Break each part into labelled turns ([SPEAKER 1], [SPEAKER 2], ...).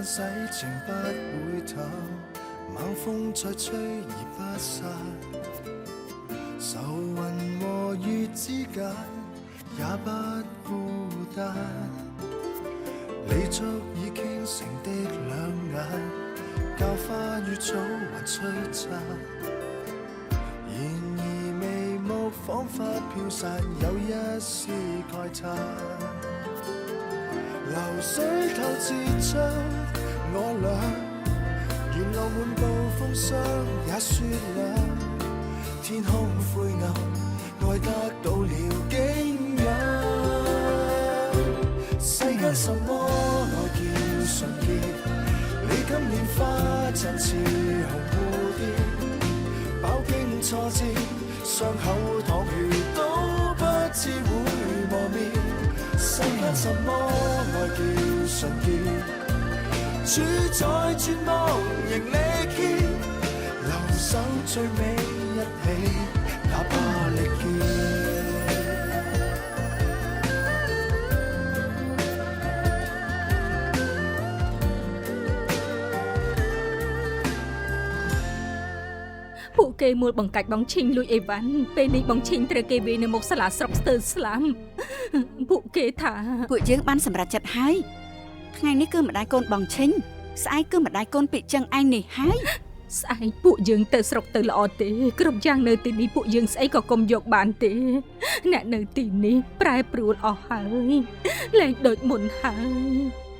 [SPEAKER 1] 洗情不會淡，猛風再吹而不散，愁雲和月之間也不孤單，你足已傾城的兩眼，教花與草還璀璨，然而眉目彷彿飄散，有一絲慨嘆。流水透支出我倆，沿路滿布風霜也雪亮，天空灰暗，愛得到了景仰。世間什麼愛叫純潔？你今年花陣似紅蝴蝶，飽經挫折，傷口淌血都不知會磨滅。世間什麼愛叫純潔？主宰絕望仍力竭，留守最尾一起，哪怕力竭。
[SPEAKER 2] ពួកគេមូលបង្កាច់បងឈីងលួចអីវ៉ាន់ពេលនេះបងឈីងត្រូវគេវាយនៅមុខសាលាស្រុកស្ទើរស្លាប់ពួកគេថា
[SPEAKER 3] ពួកយើងបានសម្រេចចិត្តហើយថ្ងៃនេះគឺម្ដាយកូនបងឈីងស្អែកគឺម្ដាយកូនពីចឹងឯងនេះហើយ
[SPEAKER 2] ស្អែកពួកយើងទៅស្រុកទៅល្អទេគ្រប់យ៉ាងនៅទីនេះពួកយើងស្អីក៏កុំយកបានទេអ្នកនៅទីនេះប្រែប្រួលអស់ហើយលែងដូចមុនហើយ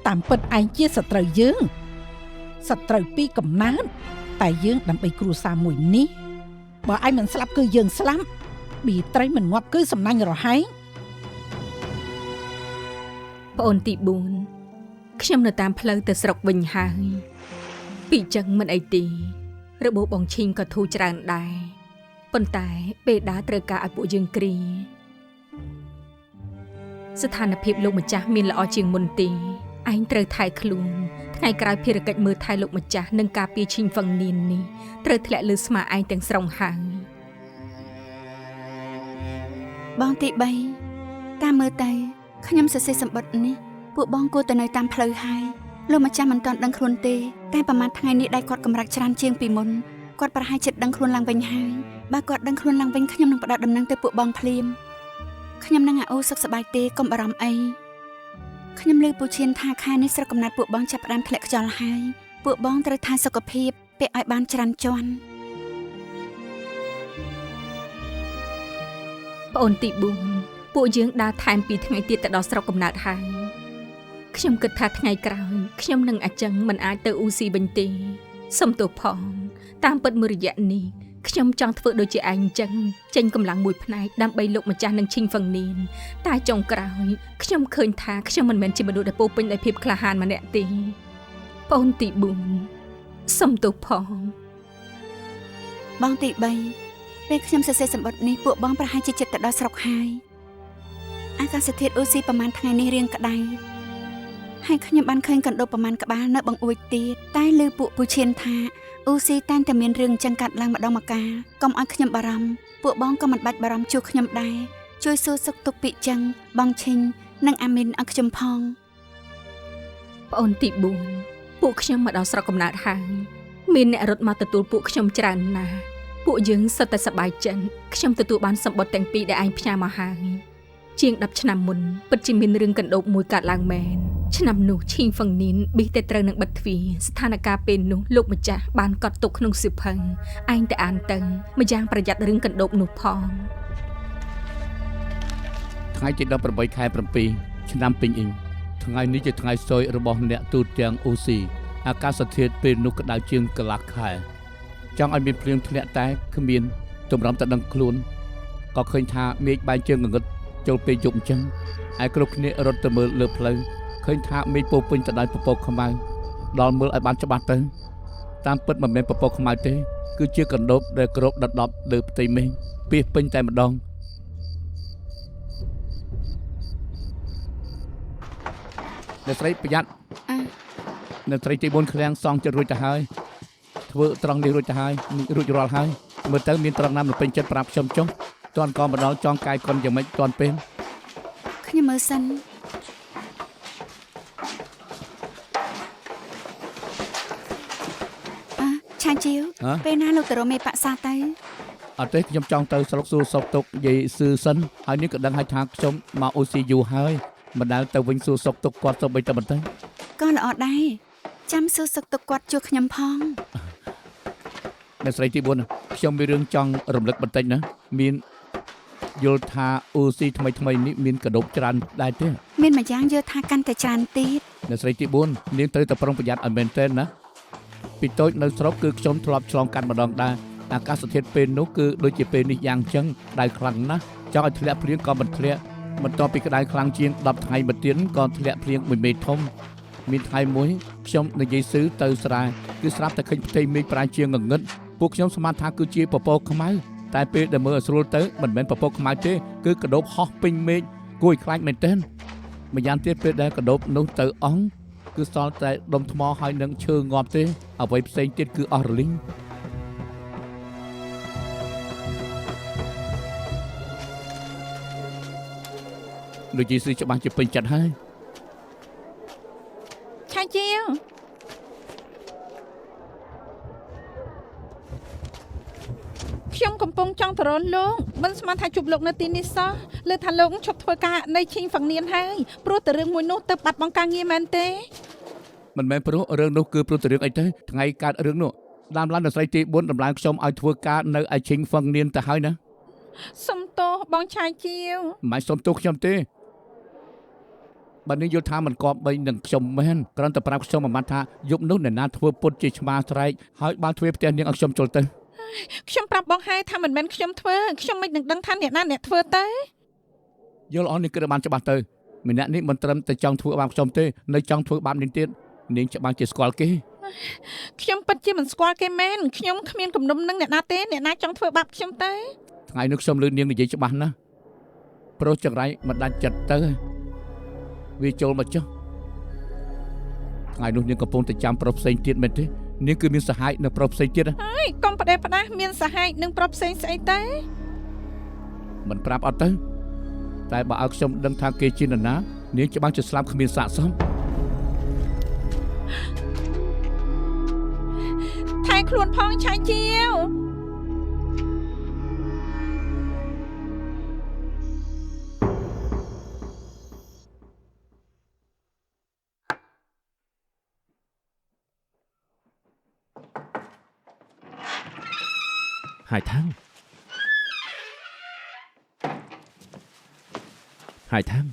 [SPEAKER 4] តាមពិតឯងជាសត្រូវយើងសត្រូវពីកំណើតតែយើងដើម្បីគ្រួសារមួយនេះបើឯងមិនស្លាប់គឺយើងស្លាប់ប៊ីត្រីមិនងាប់គឺសំណាញ់រហែង
[SPEAKER 2] ប្អូនទី4ខ្ញុំនៅតាមផ្លូវទៅស្រុកវិញហើយពីចឹងមិនអីទេរបបបងឈីងក៏ធូរច្រើនដែរប៉ុន្តែពេលដើរត្រូវការឲ្យពួកយើងគ្រាស្ថានភាពលោកម្ចាស់មានល្អជាងមុនទេឯងត្រូវថែខ្លួនថ្ងៃក្រោយភារកិច្ចមើលថែលោកម្ចាស់និងការពារឈីងហ្វឹងនីននេះត្រូវធ្លាក់លើស្មាឯងទាំងស្រុងហើយ
[SPEAKER 3] បងទី3តាមមើលទៅខ្ញុំសរសេរសម្បត្តិនេះពួកបងគួរទៅនៅតាមផ្លូវហើយលោកម្ចាស់មិនទាន់ដឹងខ្លួនទេតែប្រហែលថ្ងៃនេះដៃគាត់កម្រាស់ច្រើនជាងពីមុនគាត់ប្រហែលចិត្តដឹងខ្លួនឡើងវិញហើយបើគាត់ដឹងខ្លួនឡើងវិញខ្ញុំនឹងផ្ដល់ដំណឹងទៅពួកបងភ្លាមខ្ញុំនឹងអូសុខសប្បាយទេកុំបារម្ភអីខ្ញុំលើពូឈៀនថាខែនេះស្រុកកំណើតពួកបងចាប់ផ្ដើមធ្លាក់ខ្យល់ហើយពួកបងត្រូវថែសុខភាពពាក់ឲ្យបានច្រើនជាន់
[SPEAKER 2] ប្អូនទី4ពួកយើងដើរថែម2ថ្ងៃទៀតទៅដល់ស្រុកកំណើតហើយខ្ញុំគិតថាថ្ងៃក្រោយខ្ញុំនឹងអញ្ចឹងមិនអាចទៅអ៊ូស៊ីវិញទេសុំទោសផងតាមពិតមួយរយៈនេះខ្ញុំចង់ធ្វើដូចជាឯងអញ្ចឹងចេញកម្លាំងមួយផ្នែកដើម្បីលោកម្ចាស់នឹងឈីងហ្វឹងនីនតែចុងក្រោយខ្ញុំឃើញថាខ្ញុំមិនមែនជាមនុស្សដែលពោពេញដោយភាពក្លាហានម្នាក់ទេប្អូនទី4សុំទោសផង
[SPEAKER 3] បងទី3ពេលខ្ញុំសរសេរសម្បត្តិនេះពួកបងប្រហែលជាចិត្តទៅដល់ស្រុកហើយអាកាសធាតុអូស៊ីប្រហែលថ្ងៃនេះរៀងក្តៅហើយខ្ញុំបានឃើញកណ្ដូបប្រហែលក្បាលនៅបង្អួចទៀតតែលើពួកពូឈៀនថាអូស៊ីតែងតែមានរឿងចឹងកាត់ឡើងម្ដងម្កាលកុំឲ្យខ្ញុំបារម្ភពួកបងក៏មិនបាច់បារម្ភជួខ្ញុំដែរជួយសួរសុខទុក្ខពីចឹងបងឈីងនិងអាមីនឲ្យខ្ញុំផង
[SPEAKER 2] ប្អូនទី4ពួកខ្ញុំមកដល់ស្រុកកំណើតហើយមានអ្នករត់មកទទួលពួកខ្ញុំច្រើនណាស់ពួកយើងសុទ្ធតែសប្បាយចិត្តខ្ញុំទទួលបានសម្បត្តិទាំងពីរដែលឯងផ្ញើមកហើយជាង10ឆ្នាំមុនពិតជាមានរឿងកណ្ដូបមួយកើតឡើងមែនឆ្នាំនោះឈីងហ្វឹងនីនប៊ីតែត្រូវនឹងបិទទ្វារស្ថានភាពពេលនោះលោកម្ចាស់បានកត់ទុកក្នុងសៀវភៅឯងតែអានទៅម្យ៉ាងប្រយ័ត្នរឿងកណ្ដូបនោះផង
[SPEAKER 5] ថ្ងៃទី18ខែ7ឆ្នាំពេញអ៊ីងថ្ងៃនេះជាថ្ងៃសោយរបស់អ្នកទូតទាំងអូស៊ីអាកាសធាតុពេលនោះក្តៅជាងកន្លះខែចង់ឲ្យមានភ្លៀងធ្លាក់តែគ្មានតម្រាំតែដឹងខ្លួនក៏ឃើញថាមេឃបែកជើងងងឹតចូលពេលយប់អញ្ចឹងឯគ្រប់គ្នារត់ទៅមើលលើផ្លូវឃើញថាមេឃពោពេញទៅដោយពពកខ្មៅដល់មើលឲ្យបានច្បាស់ទៅតាមពិតមិនមែនពពកខ្មៅទេគឺជាកណ្ដូបដែលគ្របដណ្ដប់លើផ្ទៃមេឃពាសពេញតែម្ដងអ្នកស្រីប្រយ័ត្នអ្នកស្រីទី4ឃ្លាំងសងចិត្តរួចទៅហើយធ្វើត្រង់នេះរួចទៅហើយរួចរាល់ហើយមើលទៅមានត្រង់ណាំពេញចិត្តប្រាប់ខ្ញុំចុះតន់ក៏ម្ដងចង់កាយកុនយ៉ាងម៉េចតន់ពេល
[SPEAKER 3] ខ្ញុំមើលសិន ឆាជាវ
[SPEAKER 5] ហ៎
[SPEAKER 3] ពេលណាលោកទៅរកមេបក្សាទៅ
[SPEAKER 5] អត់ទេខ្ញុំចង់ទៅស្រុកសួរសុកទុកនិយាយស៊ឺសិនហើយនេះក៏ដឹងហើយថាខ្ញុំមកអូស៊ីយូហើយមិនដែលទៅវិញសួរសុកទុកគាត់ទៅបីតែបន្តិច
[SPEAKER 3] ក៏ល្អដែរចាំសួរសុខទុក្ខគាត់ជួបខ្ញុំផង
[SPEAKER 5] អ្នកស្រីទី4ខ្ញុំមានរឿងចង់រំលឹកបន្តិចណាមានយល់ថាអូស៊ីថ្មីនេះមានកដោបច្រើនដែរទេ
[SPEAKER 3] មានម្យ៉ាងយល់ថាកាន់តែច្រើនទៀត
[SPEAKER 5] អ្នកស្រីទី4នាងត្រូវតែប្រុងប្រយ័ត្នឲ្យមែនទែនណាពីតូចនៅស្រុកគឺខ្ញុំធ្លាប់ឆ្លងកាត់ម្ដងដែរអាកាសធាតុពេលនោះគឺដូចជាពេលនេះយ៉ាងចឹងក្តៅខ្លាំងណាស់ចង់ឲ្យធ្លាក់ភ្លៀងក៏មិនធ្លាក់បន្ទាប់ពីក្តៅខ្លាំងជាង10ថ្ងៃមកទៀតក៏ធ្លាក់ភ្លៀងមួយមេឃធំមានថ្ងៃមួយខ្ញុំនិយាយស៊ឺទៅស្រែគឺស្រាប់តែឃើញផ្ទៃមេឃប្រាជាងងងឹតពួកខ្ញុំស្មានថាគឺជាពពកខ្មៅតែពេលដែលមើលឲ្យស្រួលទៅមិនមែនពពកខ្មៅទេគឺកដោបហោះពេញមេឃគួរឲ្យខ្លាចមែនទែនម្យ៉ាងទៀតពេលដែលកដោបនោះទៅអស់គឺសល់តែដុំថ្មហើយនឹងឈើងាប់ទេអ្វីផ្សេងទៀតគឺអស់រលីងលោកជីស៊ឺច្បាស់ជាពេញចិត្តហើយ
[SPEAKER 4] ឆាជាវខ្ញុំកំពុងចង់ទៅរកលោកមិនស្មានថាជួបលោកនៅទីនេះសោះលើថាលោកឈប់ធ្វើការនៅឈីងហ្វាំងនៀនហើយព្រោះតែរឿងមួយនោះទៅបាត់បង់ការងារមែនទេ
[SPEAKER 5] មិនមែនព្រោះរឿងនោះគឺព្រោះតែរឿងអីទៅថ្ងៃកើតរឿងនោះដើមឡើងដល់ស្រីទី4ដំឡើងខ្ញុំឲ្យធ្វើការនៅឯឈិងហ្វឹងនៀនទៅហើយណា
[SPEAKER 4] សុំទោសបងឆាជាវ
[SPEAKER 5] មិនសុំទោសខ្ញុំទេបើនេះយល់ថាមិនគប្បីនឹងខ្ញុំមែនគ្រាន់តែប្រាប់ខ្ញុំមួយម៉ាត់ថាយប់នោះអ្នកណាធ្វើពុតជាឆ្មាស្រែកហើយបានធ្វើផ្ទះនាងឲ្យខ្ញុំចូលទៅ
[SPEAKER 4] ខ្ញុំប្រាប់បងហើយថាមិនមែនខ្ញុំធ្វើខ្ញុំមិននឹងដឹងថាអ្នកណាអ្នកធ្វើទៅ
[SPEAKER 5] យល់អស់នេះគឺបានច្បាស់ទៅម្នាក់នេះមិនត្រឹមតែចង់ធ្វើបាបខ្ញុំទេនៅចង់ធ្វើបាបនាងទៀតនាងច្បាស់ជាស្គាល់គេ
[SPEAKER 4] ខ្ញុំពិតជាមិនស្គាល់គេមែនខ្ញុំគ្មានគំនុំនឹងអ្នកណាទេអ្នកណាចង់ធ្វើបាបខ្ញុំទៅ
[SPEAKER 5] ថ្ងៃនោះខ្ញុំលឺនាងនិយាយច្បាស់ណាស់ប្រុសចង្រៃមិនដាច់ចិត្តទៅវាចូលមកចុះថ្ងៃនោះនាងកំពុងតែចាំប្រុសផ្សេងទៀតមែនទេនាងគឺមានសហាយនៅប្រុសផ្សេងទៀត
[SPEAKER 4] ហើយកុំផ្ដេសផ្ដាសមានសហាយនឹងប្រុសផ្សេងស្អីទៅ
[SPEAKER 5] មិនប្រាប់អត់ទៅតែបើឲ្យខ្ញុំដឹងថាគេជានរណានាងច្បាស់ជាស្លាប់គ្មានសាកសម
[SPEAKER 4] ថែខ្លួនផងឆាជាវ
[SPEAKER 6] ហើយថាំង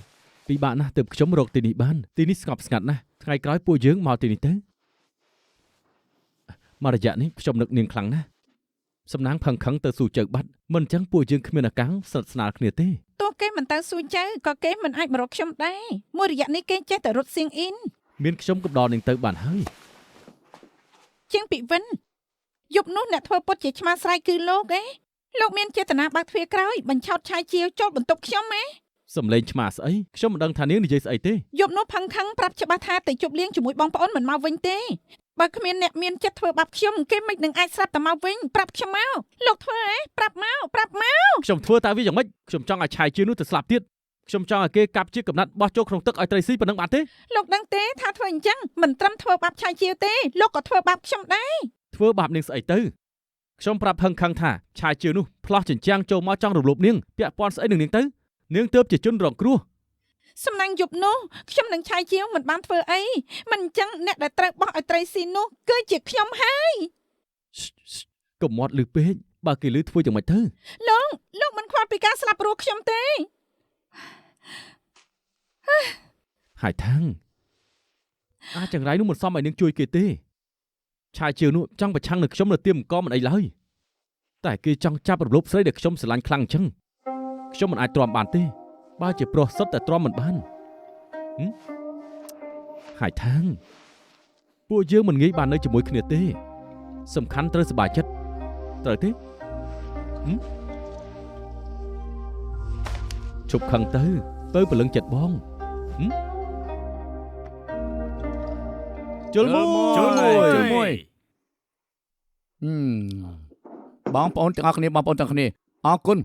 [SPEAKER 6] ពិបាកណាស់ទើបខ្ញុំរកទីនេះបានទីនេះស្ងប់ស្ងាត់ណាស់ថ្ងៃក្រោយពួកយើងមកទីនេះទៅមករយៈនេះខ្ញុំនឹកនាងខ្លាំងណាស់សំណាងផឹងខឹងទៅស៊ូជើបាត់មិនអញ្ចឹងពួកយើងគ្មានឱកាសស្និទ្ធស្នាលគ្នាទេ
[SPEAKER 4] ទោះគេមិនទៅស៊ូចៅក៏គេមិនអាចមករកខ្ញុំដែរមួយរយៈនេះគេចេះតែរត់សៀងអ៊ីន
[SPEAKER 6] មានខ្ញុំក៏ដល់នាងទៅបានហើយ
[SPEAKER 4] ជាងពីវិនយប់នោះអ្នកធ្វើពុតជាឆ្មាស្រ័យគឺលោកលោកមានចេតនាបើកទ្វារក្រោយបញ្ឆោតឆាជាវចូលបន្ទប់ខ្ញុំ
[SPEAKER 6] សំឡេងឆ្មាស្អីខ្ញុំមិនដឹងថានាងនិយាយស្អីទេ
[SPEAKER 4] យប់នោះផឹងខឹងប្រាប់ច្បាស់ថាទៅជប់លៀងជាមួយបងប្អូនមិនមកវិញទេបើគ្មានអ្នកមានចិត្តធ្វើបាបខ្ញុំគេមិននឹងអាចស្រាប់តែមកវិញប្រាប់ខ្ញុំមកលោកធ្វើប្រាប់មក
[SPEAKER 6] ខ្ញុំធ្វើតែវាយ៉ាងម៉េចខ្ញុំចង់ឲ្យឆាយជានោះទៅស្លាប់ទៀតខ្ញុំចង់ឲ្យគេកាប់ជាកំណាត់បោះចូលក្នុងទឹកឲ្យត្រីស៊ីប៉ុណ្ណឹងបានទេ
[SPEAKER 4] លោកដឹងទេថាធ្វើអញ្ចឹងមិនត្រឹមធ្វើបាបឆាជាវទេលោកក៏ធ្វើបាបខ្ញុំដែរ
[SPEAKER 6] ធ្វើបាបនាងស្អីទៅខ្ញុំប្រាប់ផឹងខឹងថាឆាយជានោះផ្លោះចិញ្ចាំងចូលមកចង់រំលោភនាងពាក់ព័ន្ធស្អីនឹងនាងទៅនាងទើបជាជនរងគ្រោះ
[SPEAKER 4] សំណាងយប់នោះខ្ញុំនឹងឆាយជាវមិនបានធ្វើអីមិនអញ្ចឹងអ្នកដែលត្រូវបោះឲ្យត្រីស៊ីនោះគឺជាខ្ញុំហើយក
[SPEAKER 6] ុំមាត់លឺពេកបើគេលឺធ្វើយ៉ាងម៉េចទៅ
[SPEAKER 4] លោកមិនខ្វល់ពីការស្លាប់រស់ខ្ញុំទេ
[SPEAKER 6] ហើយថាំងអាចង្រៃនោះមិនសមឲ្យនាងជួយគេទេឆាយជានោះចង់ប្រឆាំងនឹងខ្ញុំនៅទៀមអង្គមិនអីឡើយតែគេចង់ចាប់រំលោភស្រីដែលខ្ញុំស្រឡាញ់ខ្លាំងអញ្ចឹងខ្ញុំមិនអាចទ្រាំបានទេបើជាប្រុសសុទ្ធតែទ្រាំមិនបានហើយថាំងពួកយើងមិនងាយបាននៅជាមួយគ្នាទេសំខាន់ត្រូវសប្បាយចិត្តត្រូវទេជប់ខឹងទៅព្រលឹងចិត្តបងជលមួយ
[SPEAKER 5] បងប្អូនទាំងអស់គ្នាបងប្អូនទាំងគ្នាអរគុណ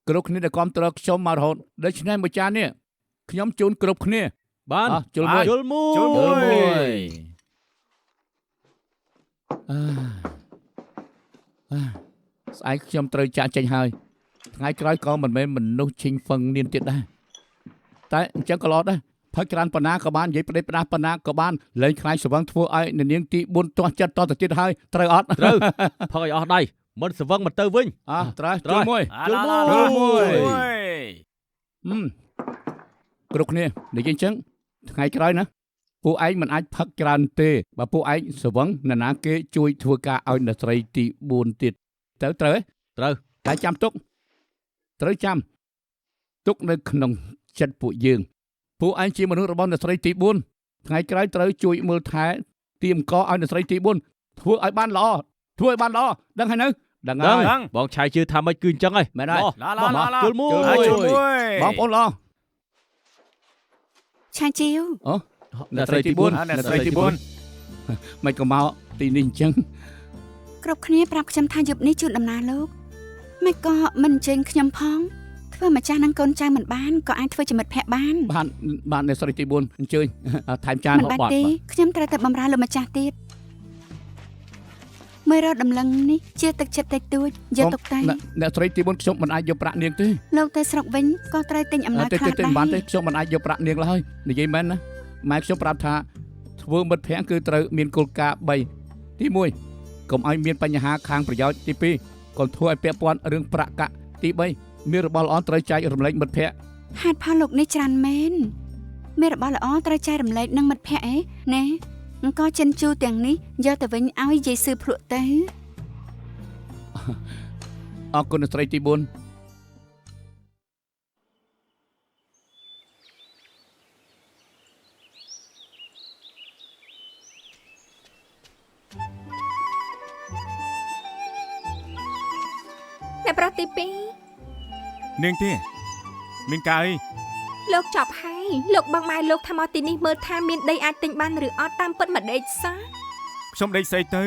[SPEAKER 5] គ្រប់គ្នាដែលគាំទ្រខ្ញុំមករហូតដូច្នេះមួយចាននេះខ្ញុំជូនគ្រប់គ្នា
[SPEAKER 6] បាន
[SPEAKER 5] ជលមួយ
[SPEAKER 6] ជលមួយ
[SPEAKER 5] អើ ស្អែកខ្ញុំត្រូវចាក់ចេញហើយថ្ងៃក្រោយក៏មិនមែនមនុស្សឈិញហ្វឹងនាងទៀតដែរតែអញ្ចឹងក៏ល្អដែរផឹកច្រើនប៉ុណ្ណាក៏បាននិយាយប្រដេកប្រដាសប៉ុណ្ណាក៏បានលែងខ្លាចស្វឹងធ្វើឲ្យនាងទី4ទាស់ចិត្តតទៅទៀតហើយត្រូវអត់
[SPEAKER 6] ត្រូវផឹកឲ្យអស់ដៃមិនស្វឹងមកទៅវិញ
[SPEAKER 5] ត្រូវជួយមួយ គ្រប់គ្នានិយាយអញ្ចឹងថ្ងៃក្រោយណាពួកឯងមិនអាចផឹកច្រើនទេបើពួកឯងស្វឹងណានាគេជួយធ្វើការឲ្យអ្នកស្រីទី4ទៀតត្រូវទេត្រូវតែចាំទុកត្រូវចាំទុកនៅក្នុងចិត្តពួកយើងពួកឯងជាមនុស្សរបស់អ្នកស្រីទី4ថ្ងៃក្រោយត្រូវជួយមើលថែទៀមកឲ្យអ្នកស្រីទី4ធ្វើឲ្យបានល្អដឹងហើយនៅដឹងហើយ
[SPEAKER 6] បងឆាយជឿថាម៉េចគឺអញ្ចឹងហ៎
[SPEAKER 5] មែនហើយ
[SPEAKER 6] ជួយមួយ
[SPEAKER 5] បងប្អូនល្អ
[SPEAKER 3] ឆាជីវ
[SPEAKER 5] អ្នកស្រីទី4មិនក៏មកទីនេះអញ្ចឹង
[SPEAKER 3] គ្រប់គ្នាប្រាប់ខ្ញុំថាយប់នេះជូនដំណើរលោកមិនក៏មិនអញ្ជើញខ្ញុំផងធ្វើម្ចាស់នឹងកូនចៅមិនបានក៏អាចធ្វើជាមិត្តភក្តិបាន
[SPEAKER 5] អ្នកស្រីទី4អញ្ជើញថែមចានហូបបាត់
[SPEAKER 3] ខ្ញុំត្រូវតែបម្រើលោកម្ចាស់ទៀតមើលរកដំឡឹងនេះជាទឹកចិត្តតិចតួចយកទុកតែ
[SPEAKER 5] អ្នកស្រីទី4ខ្ញុំមិនអាចយកប្រាក់នាងទេ
[SPEAKER 3] លោកទៅស្រុកវិញក៏ត្រូវទិញអំណោយខ្លះដែរ
[SPEAKER 5] មិនបានទេខ្ញុំមិនអាចយកប្រាក់នាងឡើយនិយាយមែនណាម៉ែខ្ញុំប្រាប់ថាធ្វើមិត្តភក្តិគឺត្រូវមានគោលការណ៍3ទី1កុំឲ្យមានបញ្ហាខាងប្រយោជន៍ទី2កុំធ្វើឲ្យពាក់ព័ន្ធរឿងប្រាក់កាក់ទី3មានរបស់ល្អត្រូវចែករំលែកមិត្តភក្តិ
[SPEAKER 3] ហេតុផលលោកនេះច្រើនមែនមានរបស់ល្អត្រូវចែករំលែកនឹងមិត្តភក្តិអេណែអង្គចិនជូទាំងនេះយកទៅវិញឲ្យយាយស៊ឺភ្លក់ទៅ
[SPEAKER 5] អរគុណអ្នកស្រីទី4
[SPEAKER 2] អ្នកប្រុសទី
[SPEAKER 7] 2នាងទេមានកាយ
[SPEAKER 2] លោកចប់ហើយលោកបងម៉ែលោកថាមកទីនេះមើលថាមានដីអាចទិញបានឬអត់តាមពិតមកដេកសោះ
[SPEAKER 7] ខ្ញុំដេកស្អីទៅ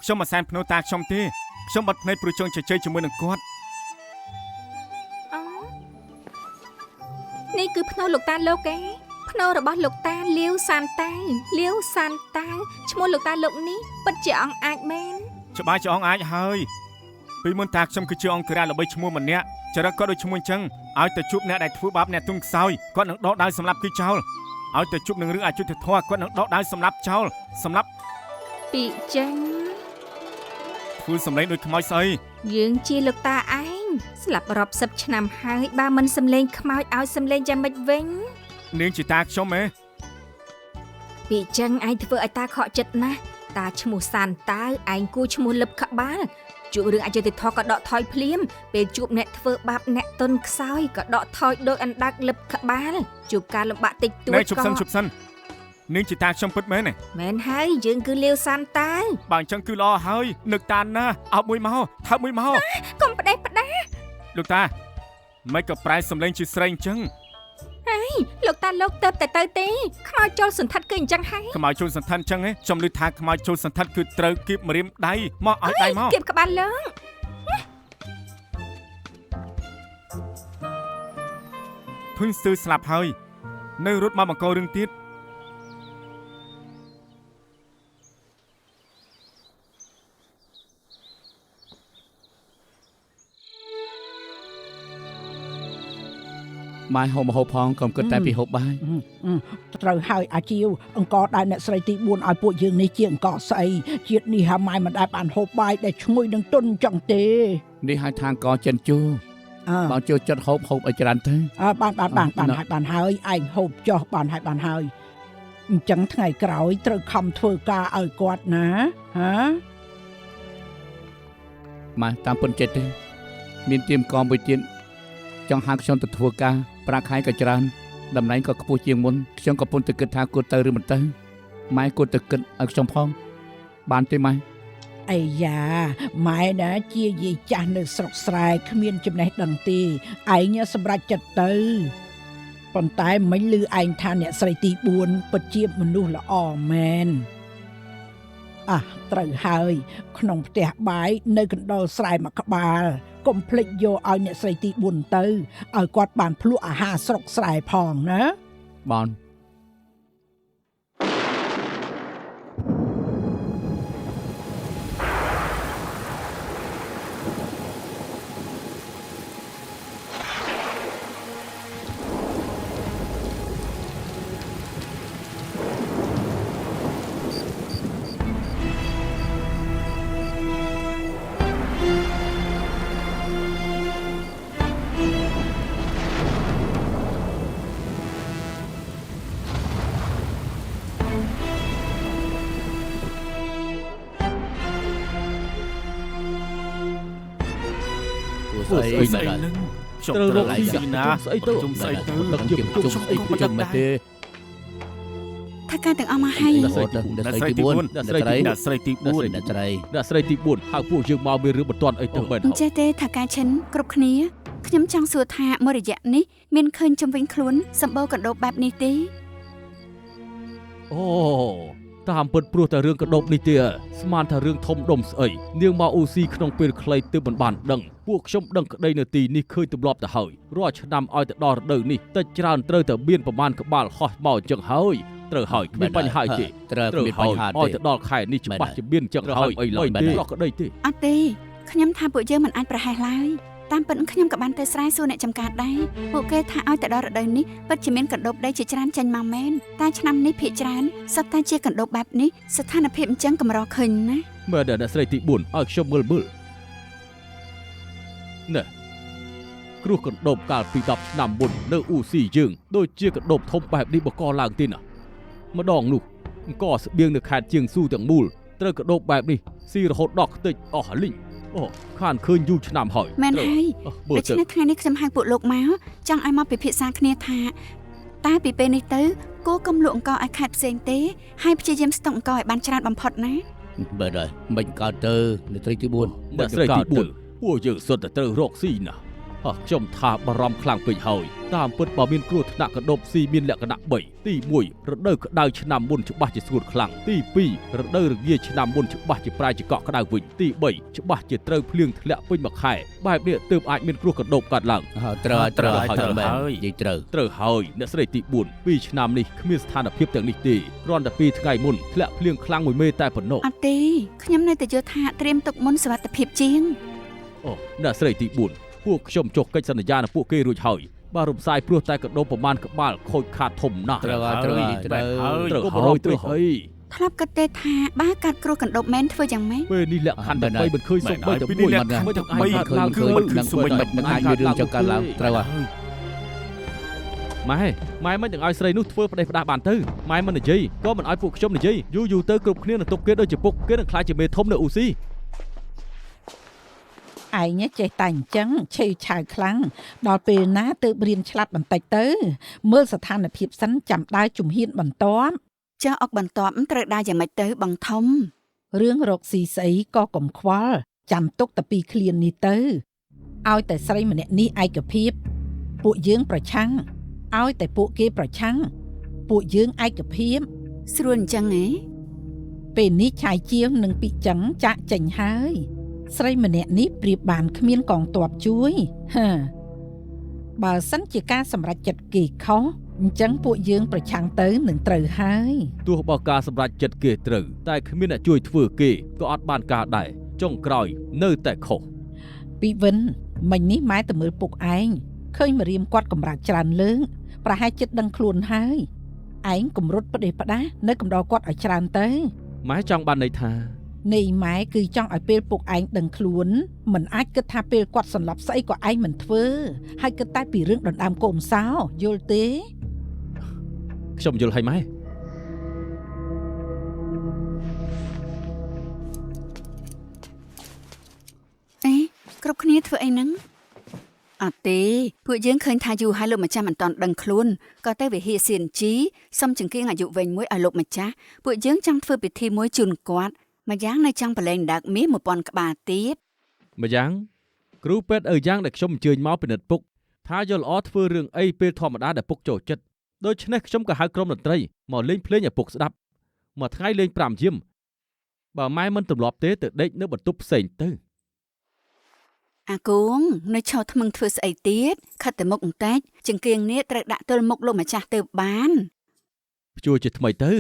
[SPEAKER 7] ខ្ញុំមិនសែនភ្នូតាខ្ញុំទេខ្ញុំបាត់ភ្នែកព្រោះចង់ជជែកជាមួយនឹងគាត់
[SPEAKER 2] នេះគឺភ្នូលោកតាលោកឯងភ្នូរបស់លោកតាលាវសានតាឈ្មោះលោកតាលោកនេះពិតជាអង្គអាចមែន
[SPEAKER 7] ច្បាស់ជាអង្គអាចហើយពីមុនតាខ្ញុំគឺជាអង្គរាល្បីឈ្មោះម្នាក់ចរិតគាត់ដូចឈ្មោះអញ្ចឹងឲ្យទៅជួបអ្នកដែលធ្វើបាបអ្នកទុនខ្សោយគាត់នឹងដកដៅសម្រាប់គឺចោលឲ្យទៅជួបនឹងរឿងអយុត្តិធម៌គាត់នឹងដកដៅសម្រាប់ចោលសម្រាប់
[SPEAKER 2] ពីចឹង
[SPEAKER 7] ធ្វើសម្លេងដូចខ្មោចស្អី
[SPEAKER 2] យើងជាលោកតាឯងស្លាប់រាប់សិបឆ្នាំហើយបើមិនសម្លេងខ្មោចឲ្យសម្លេងយ៉ាងម៉េចវិញ
[SPEAKER 7] នាងជាតាខ្ញុំហ៎
[SPEAKER 2] ពីចឹងឯងធ្វើឲ្យតាខកចិត្តណាស់តាឈ្មោះសានតាឯងគួរឈ្មោះលឹបក្បាលជួបរឿងអយុត្តិធម៌ក៏ដកថយភ្លាមពេលជួបអ្នកធ្វើបាបអ្នកទុនខ្សោយក៏ដកថយដោយអណ្ដាតលឹបក្បាលជួបការលំបាកតិចតួច
[SPEAKER 7] ក៏ជប់សិននាងជាតាខ្ញុំពិតមែនទេ
[SPEAKER 2] មែនហើយយើងគឺលាវសានតា
[SPEAKER 7] បើអញ្ចឹងគឺល្អហើយនឹកតាណាអោបមួយមកថើបមួយមក
[SPEAKER 2] កុំផ្ដេសផ្ដា
[SPEAKER 7] លោកតាមិនក៏ប្រែសម្លេងជាស្រីអញ្ចឹង
[SPEAKER 2] ហើយលោកតាលោកទៅតែទៅទេខ្មោចចូលសន្ធិដ្ឋគឺអញ្ចឹងហើយ
[SPEAKER 7] ខ្មោចចូលសន្ធិដ្ឋអញ្ចឹងខ្ញុំឮថាខ្មោចចូលសន្ធិដ្ឋគឺត្រូវគៀបម្រាមដៃមកឲ្យដៃមក
[SPEAKER 2] គៀបក្បាលលើ
[SPEAKER 7] ភឹងស្ទើស្លាប់ហើយនៅរត់មកបង្ករឿងទៀត
[SPEAKER 5] ម៉ែហូបម្ហូបផងកុំគិតតែពីហូបបាយ
[SPEAKER 4] ត្រូវហើយអាជីវអង្គដែលអ្នកស្រីទី4ឲ្យពួកយើងនេះជាអង្គស្អីជាតិនេះហាម៉ែមិនដែលបានហូបបាយដែលឈ្ងុយនឹងទុនចឹងទេ
[SPEAKER 5] នេះឲ្យថាអង្គចិនជូបងចូលចិត្តហូបឲ្យច្រើនទៅ
[SPEAKER 4] បានហើយឯងហូបចោះបានហើយអញ្ចឹងថ្ងៃក្រោយត្រូវខំធ្វើការឲ្យគាត់ណាហា
[SPEAKER 5] ម៉ែតាមពិតចិត្តទេមានទៀមកមួយទៀតចង់ហៅខ្ញុំទៅធ្វើការប្រាក់ខែក៏ច្រើនតំណែងក៏ខ្ពស់ជាងមុនខ្ញុំក៏ពុនទៅគិតថាគួរទៅឬមិនទៅម៉ែគួរទៅគិតឲ្យខ្ញុំផងបានទេម៉ែ
[SPEAKER 4] អាយ៉ាម៉ែណាជាយាយចាស់នៅស្រុកស្រែគ្មានចំណេះដឹងទេឯងសម្រេចចិត្តទៅប៉ុន្តែមិញឮឯងថាអ្នកស្រីទី4ពិតជាមនុស្សល្អមែនត្រូវហើយក្នុងផ្ទះបាយនៅកណ្ដុរស្រែមួយក្បាលកុំភ្លេចយកឲ្យអ្នកស្រីទី4ទៅឲ្យគាត់បានភ្លក់អាហារស្រុកស្រែផងណា
[SPEAKER 5] បាន
[SPEAKER 6] ធ្វើស្អី
[SPEAKER 7] ស្អីនឹងខ្ញុំ
[SPEAKER 6] ត្រូវរក
[SPEAKER 7] ស៊ី
[SPEAKER 6] ស៊ី
[SPEAKER 7] ណា
[SPEAKER 6] ស្អីទៅ
[SPEAKER 7] ជុំស្អីទៅ
[SPEAKER 5] ដឹងជាជុំអីជុំមែនទេ
[SPEAKER 3] ថាការទាំងអស់មកហើយ
[SPEAKER 5] រហូតដល់ស្រីទី4អ្នកស្រី
[SPEAKER 7] អ្នកស្រីទី
[SPEAKER 5] អ្នកស្រី
[SPEAKER 6] អ្នកស្រីទី4ហៅពួកយើងមកមានរឿងបន្ទាន់អីទៅមែន
[SPEAKER 3] អញ្ចេះទេថាការឈិនគ្រប់គ្នាខ្ញុំចង់សួរថាមួយរយៈនេះមានឃើញជំវិញខ្លួនសម្បូរកណ្ដោបបែបនេះទេ
[SPEAKER 6] អូតាមពិតព្រោះតែរឿងកដោបនេះទេស្មានថារឿងធំដុំស្អីនាងមកអូស៊ីក្នុងពេលខ្លីទើបមិនបានដឹងពួកខ្ញុំដឹងក្តីនៅទីនេះឃើញទម្លាប់ទៅហើយរាល់ឆ្នាំឲ្យទៅដល់រដូវនេះតិចច្រើនត្រូវតែមានប្រមាណក្បាលហោះមកអញ្ចឹងហើយត្រូវហើយគ្មានបញ្ហាទេ
[SPEAKER 5] ត្រូវគ្មានបញ្ហា
[SPEAKER 6] ឲ្យ
[SPEAKER 5] ទេ
[SPEAKER 6] ទៅដល់ខែនេះច្បាស់ជាមានអញ្ចឹងហើយ
[SPEAKER 5] អីឡើយ
[SPEAKER 6] ទេរកក្តីទេ
[SPEAKER 3] អត់ទេខ្ញុំថាពួកយើងមិនអាចប្រហែសឡើយតាមពិតខ្ញុំក៏បានទៅស្រែសួរអ្នកចំការដែរពួកគេថាឲ្យទៅដល់រដូវនេះពិតជាមានកណ្ដោបដីជាច្រើនចេញមកមែនតែឆ្នាំនេះភាគច្រើនសុទ្ធតែជាកណ្ដោបបែបនេះស្ថានភាពអញ្ចឹងកម្រឃើញណា
[SPEAKER 6] មើលដល់អ្នកស្រីទី4ឲ្យខ្ញុំមើលណែគ្រោះកណ្ដោបកាលពី10ឆ្នាំមុននៅអ៊ូស៊ីយើងដូចជាកណ្ដោបធំបែបនេះបកកឡើងទេណាម្ដងនោះអង្គស្បៀងនៅខេត្តជាងស៊ូទាំងមូលត្រូវកណ្ដោបបែបនេះស៊ីរហូតដល់ខ្ទេចអស់លីងអូខានឃើញយូរឆ្នាំហើយ
[SPEAKER 3] មែនហើយ
[SPEAKER 6] មើល
[SPEAKER 3] ដូ
[SPEAKER 6] ទៅ
[SPEAKER 3] ច្នេះថ្ងៃនេះខ្ញុំហៅពួកលោកមកចង់ឲ្យមកពិភាក្សាគ្នាថាតើពីពេលនេះទៅគោកុំលក់អង្គឲ្យខេត្តផ្សេងទេហើយព្យាយាមស្តុកអង្គឲ្យបានច្រើនបំផុតណា
[SPEAKER 5] បើដល់មិនកើតទៅអ្នកស្រីទី4
[SPEAKER 6] អ្នកស្រីទី4ពួកយើងសុទ្ធតែត្រូវរកស៊ីណាខ្ញុំថាបារម្ភខ្លាំងពេកហើយតាមពិតបើមានគ្រោះថ្នាក់កណ្ដោបស៊ីមានលក្ខណៈ3ទី1រដូវក្តៅឆ្នាំមុនច្បាស់ជាស្ងួតខ្លាំងទី2រដូវរងាឆ្នាំមុនច្បាស់ជាប្រែជាកក់ក្តៅវិញទី3ច្បាស់ជាត្រូវភ្លៀងធ្លាក់ពេញមួយខែបែបនេះទើបអាចមានគ្រោះកណ្ដោបកើតឡើង
[SPEAKER 5] ត្រូវហើយនិយាយត្រូវ
[SPEAKER 6] ហើយអ្នកស្រីទី4 2ឆ្នាំនេះគ្មានស្ថានភាពទាំងនេះទេគ្រាន់តែ2ថ្ងៃមុនធ្លាក់ភ្លៀងខ្លាំងមួយមេតែប៉ុណ្ណោះ
[SPEAKER 3] អត់ទេខ្ញុំនៅតែយល់ថាត្រៀមទុកមុនសុវត្ថិភាពជាង
[SPEAKER 6] អូអ្នកស្រីទី4ពួកខ្ញុំចុះកិច្ចសន្យានឹងពួកគេរួចហើយបើរំសាយព្រោះតែកណ្ដោបប្រមាណក្បាលខូចខាតធំណាស់
[SPEAKER 5] ត្រូវហើយ
[SPEAKER 6] ត្រូវហើយ
[SPEAKER 3] ធ្លាប់គិតទេថាបើកាត់គ្រោះកណ្ដោបមែនធ្វើយ៉ាងម៉េច
[SPEAKER 6] ពេលនេះលក្ខខណ្ឌតែ3មិនឃើញសូម្បីតែមួយ
[SPEAKER 7] លក្ខខណ្ឌតែ3
[SPEAKER 6] មិនឡើង
[SPEAKER 7] គឺ
[SPEAKER 6] គឺ
[SPEAKER 7] មិន
[SPEAKER 6] មិន
[SPEAKER 7] គឺមិន
[SPEAKER 5] អាចមានរឿងចង្កើតឡើងត្រូវហើយ
[SPEAKER 6] ម៉ែមិនទាំងឲ្យស្រីនោះធ្វើផ្ដេសផ្ដាស់បានទៅម៉ែមិននិយាយក៏មិនឲ្យពួកខ្ញុំនិយាយយូរទៅគ្រប់គ្នានឹងទុកគេដូចជាពុកគេនឹងខ្លាចជាមេធំនៅអ៊ូស៊ី
[SPEAKER 4] ឯងចេះតែអញ្ចឹងឆេវឆាវខ្លាំងដល់ពេលណាទើបរៀនឆ្លាតបន្តិចទៅមើលស្ថានភាពសិនចាំដើរជំហានបន្ទាប់
[SPEAKER 3] ចាស់អុកបន្ទាប់ត្រូវដើរយ៉ាងម៉េចទៅបងធំ
[SPEAKER 4] រឿងរកស៊ីស្អីក៏កុំខ្វល់ចាំទុកតែពីរឃ្លាននេះទៅឲ្យតែស្រីម្នាក់នេះឯកភាពពួកយើងប្រឆាំងឲ្យតែពួកគេប្រឆាំងពួកយើងឯកភាព
[SPEAKER 3] ស្រួលអញ្ចឹងហ៎
[SPEAKER 4] ពេលនេះឆាយជាងនឹងពីចឹងចាក់ចេញហើយស្រីម្នាក់នេះប្រៀបបានគ្មានកងទ័ពជួយបើសិនជាការសម្រេចចិត្តគេខុសអញ្ចឹងពួកយើងប្រឆាំងទៅនឹងត្រូវហើយ
[SPEAKER 6] ទោះបើការសម្រេចចិត្តគេត្រូវតែគ្មានអ្នកជួយធ្វើគេក៏អត់បានការដែរចុងក្រោយនៅតែខុស
[SPEAKER 4] ពីវិនមិញនេះម៉ែទៅមើលពុកឯងឃើញម្រាមគាត់កម្រាស់ច្រើនលើងប្រហែលចិត្តដឹងខ្លួនហើយឯងគំរត់ផ្ដេសផ្ដាស់នៅកំដរគាត់ឲ្យច្រើនទៅ
[SPEAKER 6] ម៉ែចង់បានន័យថា
[SPEAKER 4] នេះម៉ែគឺចង់ឲ្យពេលពុកឯងដឹងខ្លួនមិនអាចគិតថាពេលគាត់សន្លប់ស្អីក៏ឯងមិនធ្វើហើយគិតតែពីរឿងដណ្ដើមកូនសោយល់ទេ
[SPEAKER 6] ខ្ញុំយល់ហើយម៉ែ
[SPEAKER 3] អេគ្រប់គ្នាធ្វើអីហ្នឹងអត់ទេពួកយើងឃើញថាយូរហើយលោកម្ចាស់មិនតាន់ដឹងខ្លួនក៏ទៅវិហារសៀនជីសុំចង្គៀងអាយុវែងមួយឲ្យលោកម្ចាស់ពួកយើងចង់ធ្វើពិធីមួយជូនគាត់ម្យ៉ាងនៅចង់ប្រឡែងដើកមាស 1000 ក្បាលទៀតម្
[SPEAKER 6] យ៉ាងគ្រូពេទ្យឪយ៉ាងដែលខ្ញុំអញ្ជើញមកពិនិត្យពុកថាយល់ល្អធ្វើរឿងអីពេលធម្មតាដែលពុកចូលចិត្តដូច្នេះខ្ញុំក៏ហៅក្រុមតន្ត្រីមកលេងភ្លេងឲ្យពុកស្ដាប់មួយថ្ងៃលេង5យាមបើម៉ែមិនទម្លាប់ទេទៅដេកនៅបន្ទប់ផ្សេងទៅ
[SPEAKER 3] អាគងនៅឈរថ្មឹងធ្វើស្អីទៀតខិតតែមុខបន្តិចចង្គៀងនេះត្រូវដាក់ទល់មុខលោកម្ចាស់ទៅបាន
[SPEAKER 6] ព្យួរជាថ្មីទៅ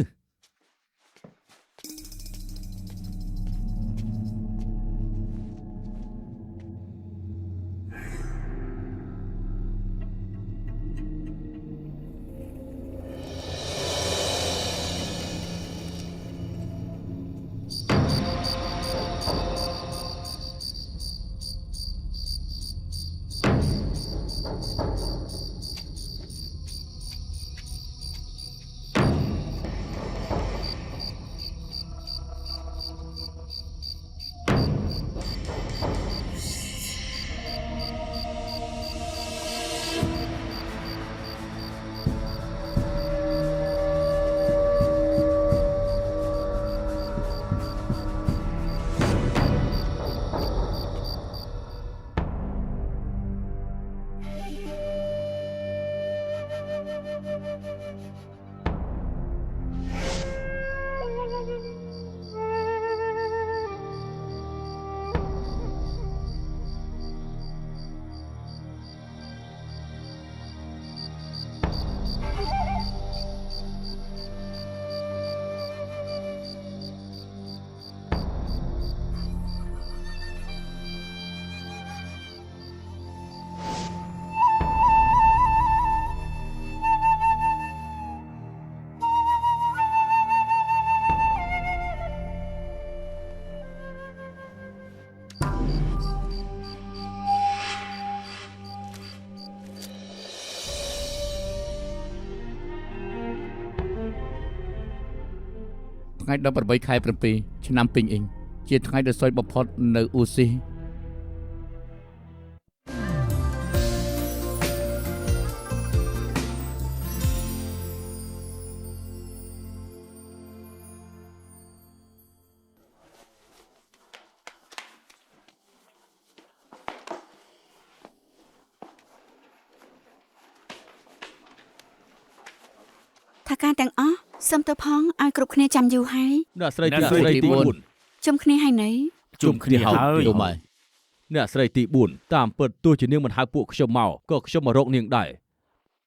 [SPEAKER 5] ថ្ងៃ18ខែ7ឆ្នាំពេញអ៊ីងជាថ្ងៃដ៏សោយបំផុតនៅអ៊ូស៊ី
[SPEAKER 3] ថាការទាំងអស់សូមទៅផងឲ្យគ្រប់គ្នាចាំយូរហើយ
[SPEAKER 6] អ្នកស្រីទី4
[SPEAKER 3] ជុំគ្នាហើយណី
[SPEAKER 6] ជុំគ្នាហើយ
[SPEAKER 5] យល់មក
[SPEAKER 6] អ្នកស្រីទី4តាមពិតទោះជានាងមិនហៅពួកខ្ញុំមកក៏ខ្ញុំមករកនាងដែរ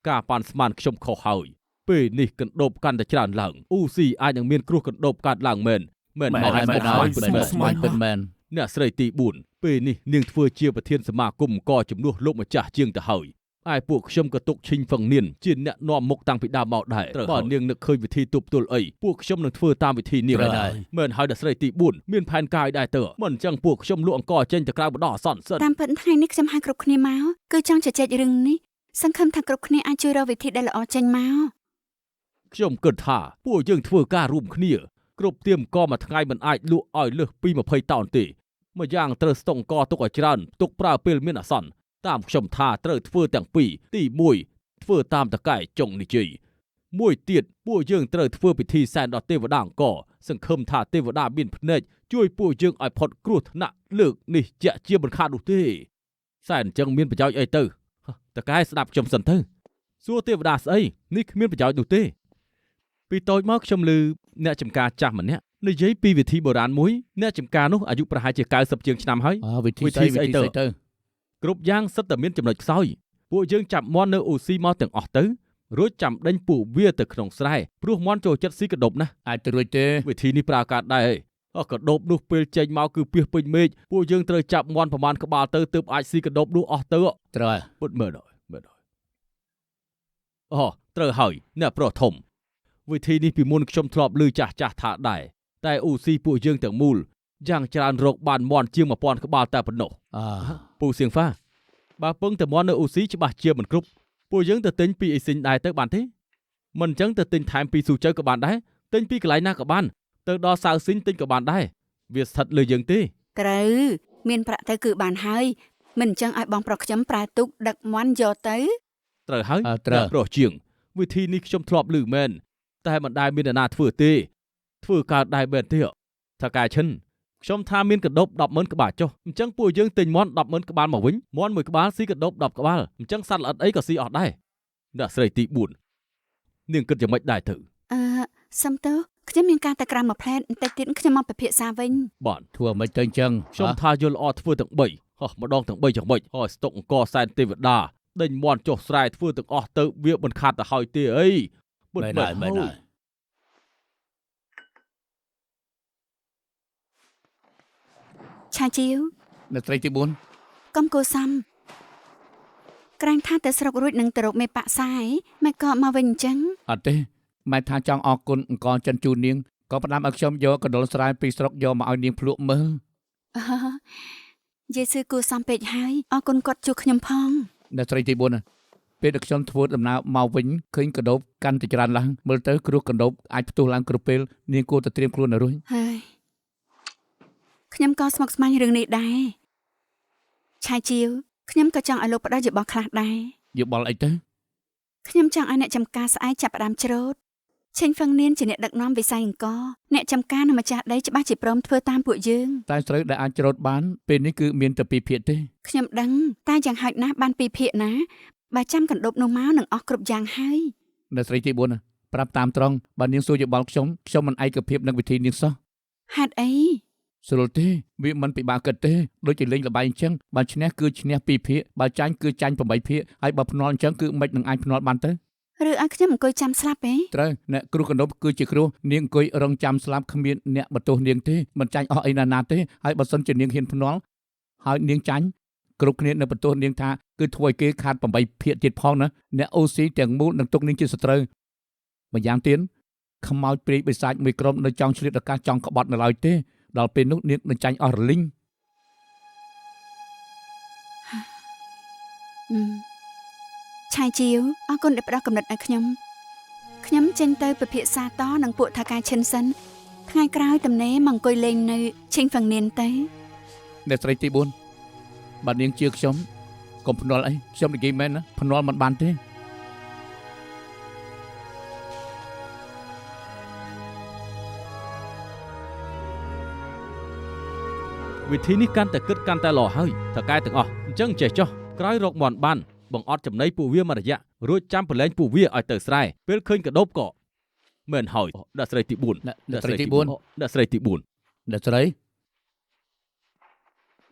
[SPEAKER 6] ការប៉ាន់ស្មានខ្ញុំខុសហើយពេលនេះកណ្ដូបកាន់តែច្រើនឡើងអ៊ូស៊ីអាចនឹងមានគ្រោះកណ្ដូបកើតឡើងមែនអ្នកស្រីទី4ពេលនេះនាងធ្វើជាប្រធានសមាគមកជំនួសលោកម្ចាស់ជាងទៅហើយឯពួកខ្ញុំក៏ទុកឈិញហ្វឹងនៀនជាអ្នកនាំមុខតាំងពីដើមមកដែរបើនាងនឹកឃើញវិធីទប់ទល់អីពួកខ្ញុំនឹងធ្វើតាមវិធីនាងដែរមែនហើយអ្នកស្រីទី4មានផែនការដែរទៅមិនអញ្ចឹងពួកខ្ញុំលក់អង្គចេញទៅក្រៅបដោះអសន្នសិន
[SPEAKER 3] តាមពិតថ្ងៃនេះខ្ញុំហៅគ្រប់គ្នាមកគឺចង់ជជែករឿងនេះសង្ឃឹមថាគ្រប់គ្នាអាចជួយរកវិធីដែលល្អចេញមក
[SPEAKER 6] ខ្ញុំគិតថាពួកយើងធ្វើការរួមគ្នាគ្រប់ទៀមកមួយថ្ងៃមិនអាចលក់ឲ្យលើសពី20តោនទេមួយយ៉ាងត្រូវស្តុកអង្គទុកឲ្យច្រើនទុកប្រើពេលមានអាសន្នតាមខ្ញុំថាត្រូវធ្វើទាំងពីរទី1ធ្វើតាមតកែចុងនិយាយមួយទៀតពួកយើងត្រូវធ្វើពិធីសែនដល់ទេវតាអង្គសង្ឃឹមថាទេវតាមានភ្នែកជួយពួកយើងឲ្យផុតគ្រោះថ្នាក់លើកនេះជាក់ជាមិនខាតនោះទេសែនអញ្ចឹងមានប្រយោជន៍អីទៅតកែស្ដាប់ខ្ញុំសិនទៅសួរទេវតាស្អីនេះគ្មានប្រយោជន៍នោះទេពីតូចមកខ្ញុំឮអ្នកចំការចាស់ម្នាក់និយាយពីវិធីបុរាណមួយអ្នកចំការនោះអាយុប្រហែលជា90ជាងឆ្នាំហើយ
[SPEAKER 5] វិធីស្អីទៅ
[SPEAKER 6] គ្រប់យ៉ាងសិតតែមានចំណុចខ្សោយពួកយើងចាប់មន់នៅអូស៊ីមកទាំងអស់ទៅរួចចាំដេញពួកវាទៅក្នុងស្រែព្រោះមន់ចូលចិត្តស៊ីកដប់ណាស់
[SPEAKER 5] អាចទៅរួចទេ
[SPEAKER 6] វិធីនេះប្រើការដែរអស់កដប់នោះពេលចេញមកគឺពីពេញមេឃពួកយើងត្រូវចាប់មន់ប្រមាណក្បាលទៅទើបអាចស៊ីកដប់នោះអស់ទៅ
[SPEAKER 5] ត្រូវ
[SPEAKER 6] ពុតមើលដល់អូត្រូវហើយអ្នកប្រុសធំវិធីនេះពីមុនខ្ញុំធ្លាប់ឮចាស់ថាដែរតែអូស៊ីពួកយើងទាំងមូលយ៉ាងច្រើនរកបានមន់ជាង1000ក្បាលតែប៉ុណ្ណោះពូសៀងហ្វាបើពឹងតែមន់នៅអូស៊ីច្បាស់ជាមិនគ្រប់ពួកយើងទៅទិញពីអេស៊ីងដែរទៅបានទេមិនអញ្ចឹងទៅទិញថែមពីស៊ូជើក៏បានដែរទិញពីកន្លែងណាក៏បានទៅដល់សាវស៊ីងទិញក៏បានដែរវាស្ថិតលើយើងទេ
[SPEAKER 3] ត្រូវមានប្រាក់ទៅគឺបានហើយមិនអញ្ចឹងឲ្យបងប្រុសខ្ញុំប្រើទុកដឹកមន់យកទៅ
[SPEAKER 6] ត្រូវហើយប្រុសជាងវិធីនេះខ្ញុំធ្លាប់ឮមែនតែមិនដែលមានអ្នកណាធ្វើទេធ្វើកើតដែរមែនទេថាកាយឈិនខ្ញុំថាមានកដប់100000ក្បាលចុះអញ្ចឹងពួកយើងទិញមន់100000ក្បាលមកវិញមន់មួយក្បាលស៊ីកដប់10ក្បាលអញ្ចឹងសត្វល្អិតអីក៏ស៊ីអស់ដែរអ្នកស្រីទី4នាងគិតយ៉ាងម៉េចដែរទៅ
[SPEAKER 3] សំទោខ្ញុំមានការតែក្រាមមួយផ្លែតបន្តិចទៀតខ្ញុំមកពិភាក្សាវិញ
[SPEAKER 6] បាទ
[SPEAKER 5] ធ្វើមិនទៅអញ្ចឹង
[SPEAKER 6] ខ្ញុំថាយល់ល្អធ្វើទាំង3ហោះម្ដងទាំង3យ៉ាងម៉េចហើយស្តុកអង្គសែនទេវតាដេញមន់ចុះស្រែធ្វើទាំងអស់ទៅវាមិនខាត់ទៅហើយទេអី
[SPEAKER 5] មិនដែរ
[SPEAKER 3] ឆាជីវ
[SPEAKER 5] អ្នកស្រីទី4
[SPEAKER 3] កុំគួសំក្រាញ់ថាទៅស្រុករួចនឹងទៅរកមេប៉ាក់សាយមិនក៏មកវិញអញ្ចឹង
[SPEAKER 5] អត់ទេម៉ែថាចង់អរគុណអង្គចិនជូននាងក៏ផ្ដាំឲ្យខ្ញុំយកកណ្ដុលស្រែពីស្រុកយកមកឲ្យនាងភ្លក់មើល
[SPEAKER 3] យេស៊ូគួសំពេកហើយអរគុណគាត់ជួបខ្ញុំផង
[SPEAKER 5] អ្នកស្រីទី4ពេលដែលខ្ញុំធ្វើដំណើរមកវិញឃើញកណ្ដូបកាន់តែច្រើនឡើងមើលទៅគ្រោះកណ្ដូបអាចផ្ទុះឡើងគ្រប់ពេលនាងគួរតែត្រៀមខ្លួនឲ្យរួច
[SPEAKER 3] ហើយខ្ញុំក៏ស្មុគស្មាញរឿងនេះដែរឆាជីវខ្ញុំក៏ចង់ឲ្យលោកផ្ដល់យោបល់ខ្លះដែរ
[SPEAKER 5] យោបល់អីទៅ
[SPEAKER 3] ខ្ញុំចង់ឲ្យអ្នកចំការស្អែកចាប់ផ្ដើមច្រូតឆេងហ្វឹងនៀនជាអ្នកដឹកនាំវិស័យអង្គអ្នកចំការនិងម្ចាស់ដីច្បាស់ជាព្រមធ្វើតាមពួកយើង
[SPEAKER 5] តែស្រូវដែលអាចច្រូតបានពេលនេះគឺមានតែ2ភាគទេ
[SPEAKER 3] ខ្ញុំដឹងតែយ៉ាងហោចណាស់បាន2ភាគណាបើចាំកណ្ដប់នោះមកនឹងអស់គ្រប់យ៉ាងហើយ
[SPEAKER 5] អ្នកស្រីទី4ប្រាប់តាមត្រង់បើនាងសួរយោបល់ខ្ញុំមិនឯកភាពនឹងវិធីនាងសោះ
[SPEAKER 3] ហេតុអី
[SPEAKER 5] ស្រួលទេវាមិនពិបាកគិតទេដូចជាលេងល្បែងអញ្ចឹងបើឈ្នះគឺឈ្នះ2ភាគបើចាញ់គឺចាញ់8ភាគហើយបើភ្នាល់អញ្ចឹងគឺមិននឹងអាចភ្នាល់បានទៅ
[SPEAKER 3] ឬឲ្យខ្ញុំអង្គុយចាំស្លាប់ទេ
[SPEAKER 5] ត្រូវអ្នកគ្រូកណ្ដប់គឺជាគ្រូនាងអង្គុយរងចាំស្លាប់គ្មានអ្នកបន្ទោសនាងទេមិនចាញ់អស់អីណាទេហើយបើសិនជានាងហ៊ានភ្នាល់ហើយនាងចាញ់គ្រប់គ្នានៅបន្ទោសនាងថាគឺធ្វើឲ្យគេខាត8ភាគទៀតផងណាអ្នកអូស៊ីទាំងមូលនឹងទុកនាងជាសត្រូវម្យ៉ាងទៀតខ្មោចព្រាយបិសាចមួយក្រុមនៅចង់ឆ្លៀតឱកាសចង់ក្បត់នៅឡើយទេដល់ពេលនោះនាងនឹងចាញ់អស់រលីង
[SPEAKER 3] ឆាយជីវអរគុណដែលផ្ដល់កំណត់ឲ្យខ្ញុំចេញទៅពិភាក្សាតនឹងពួកថាការឈិនសិន ថ្ងៃក្រោយតំណេមកអង្គុយលេងនៅឈិញហ្វាំងនៀនទៅ
[SPEAKER 5] អ្នកស្រីទី4បាទនាងជឿខ្ញុំកុំភ្នាល់អីខ្ញុំនិយាយមែនណាភ្នាល់មិនបានទេ
[SPEAKER 6] វិធីនេះកាន់តែគិតកាន់តែល្អហើយថៅកែទាំងអស់អញ្ចឹងចេះចុះក្រោយរកមន់បានបង្អត់ចំណីពួកវាមករយៈរួចចាំប្រឡែងពួកវាឲ្យទៅស្រែពេលឃើញកដោបក៏មែនហើយអ្នកស្រីទី4អ្នកស្រីទី4អ្នកស្រីទី4អ្នកស្រី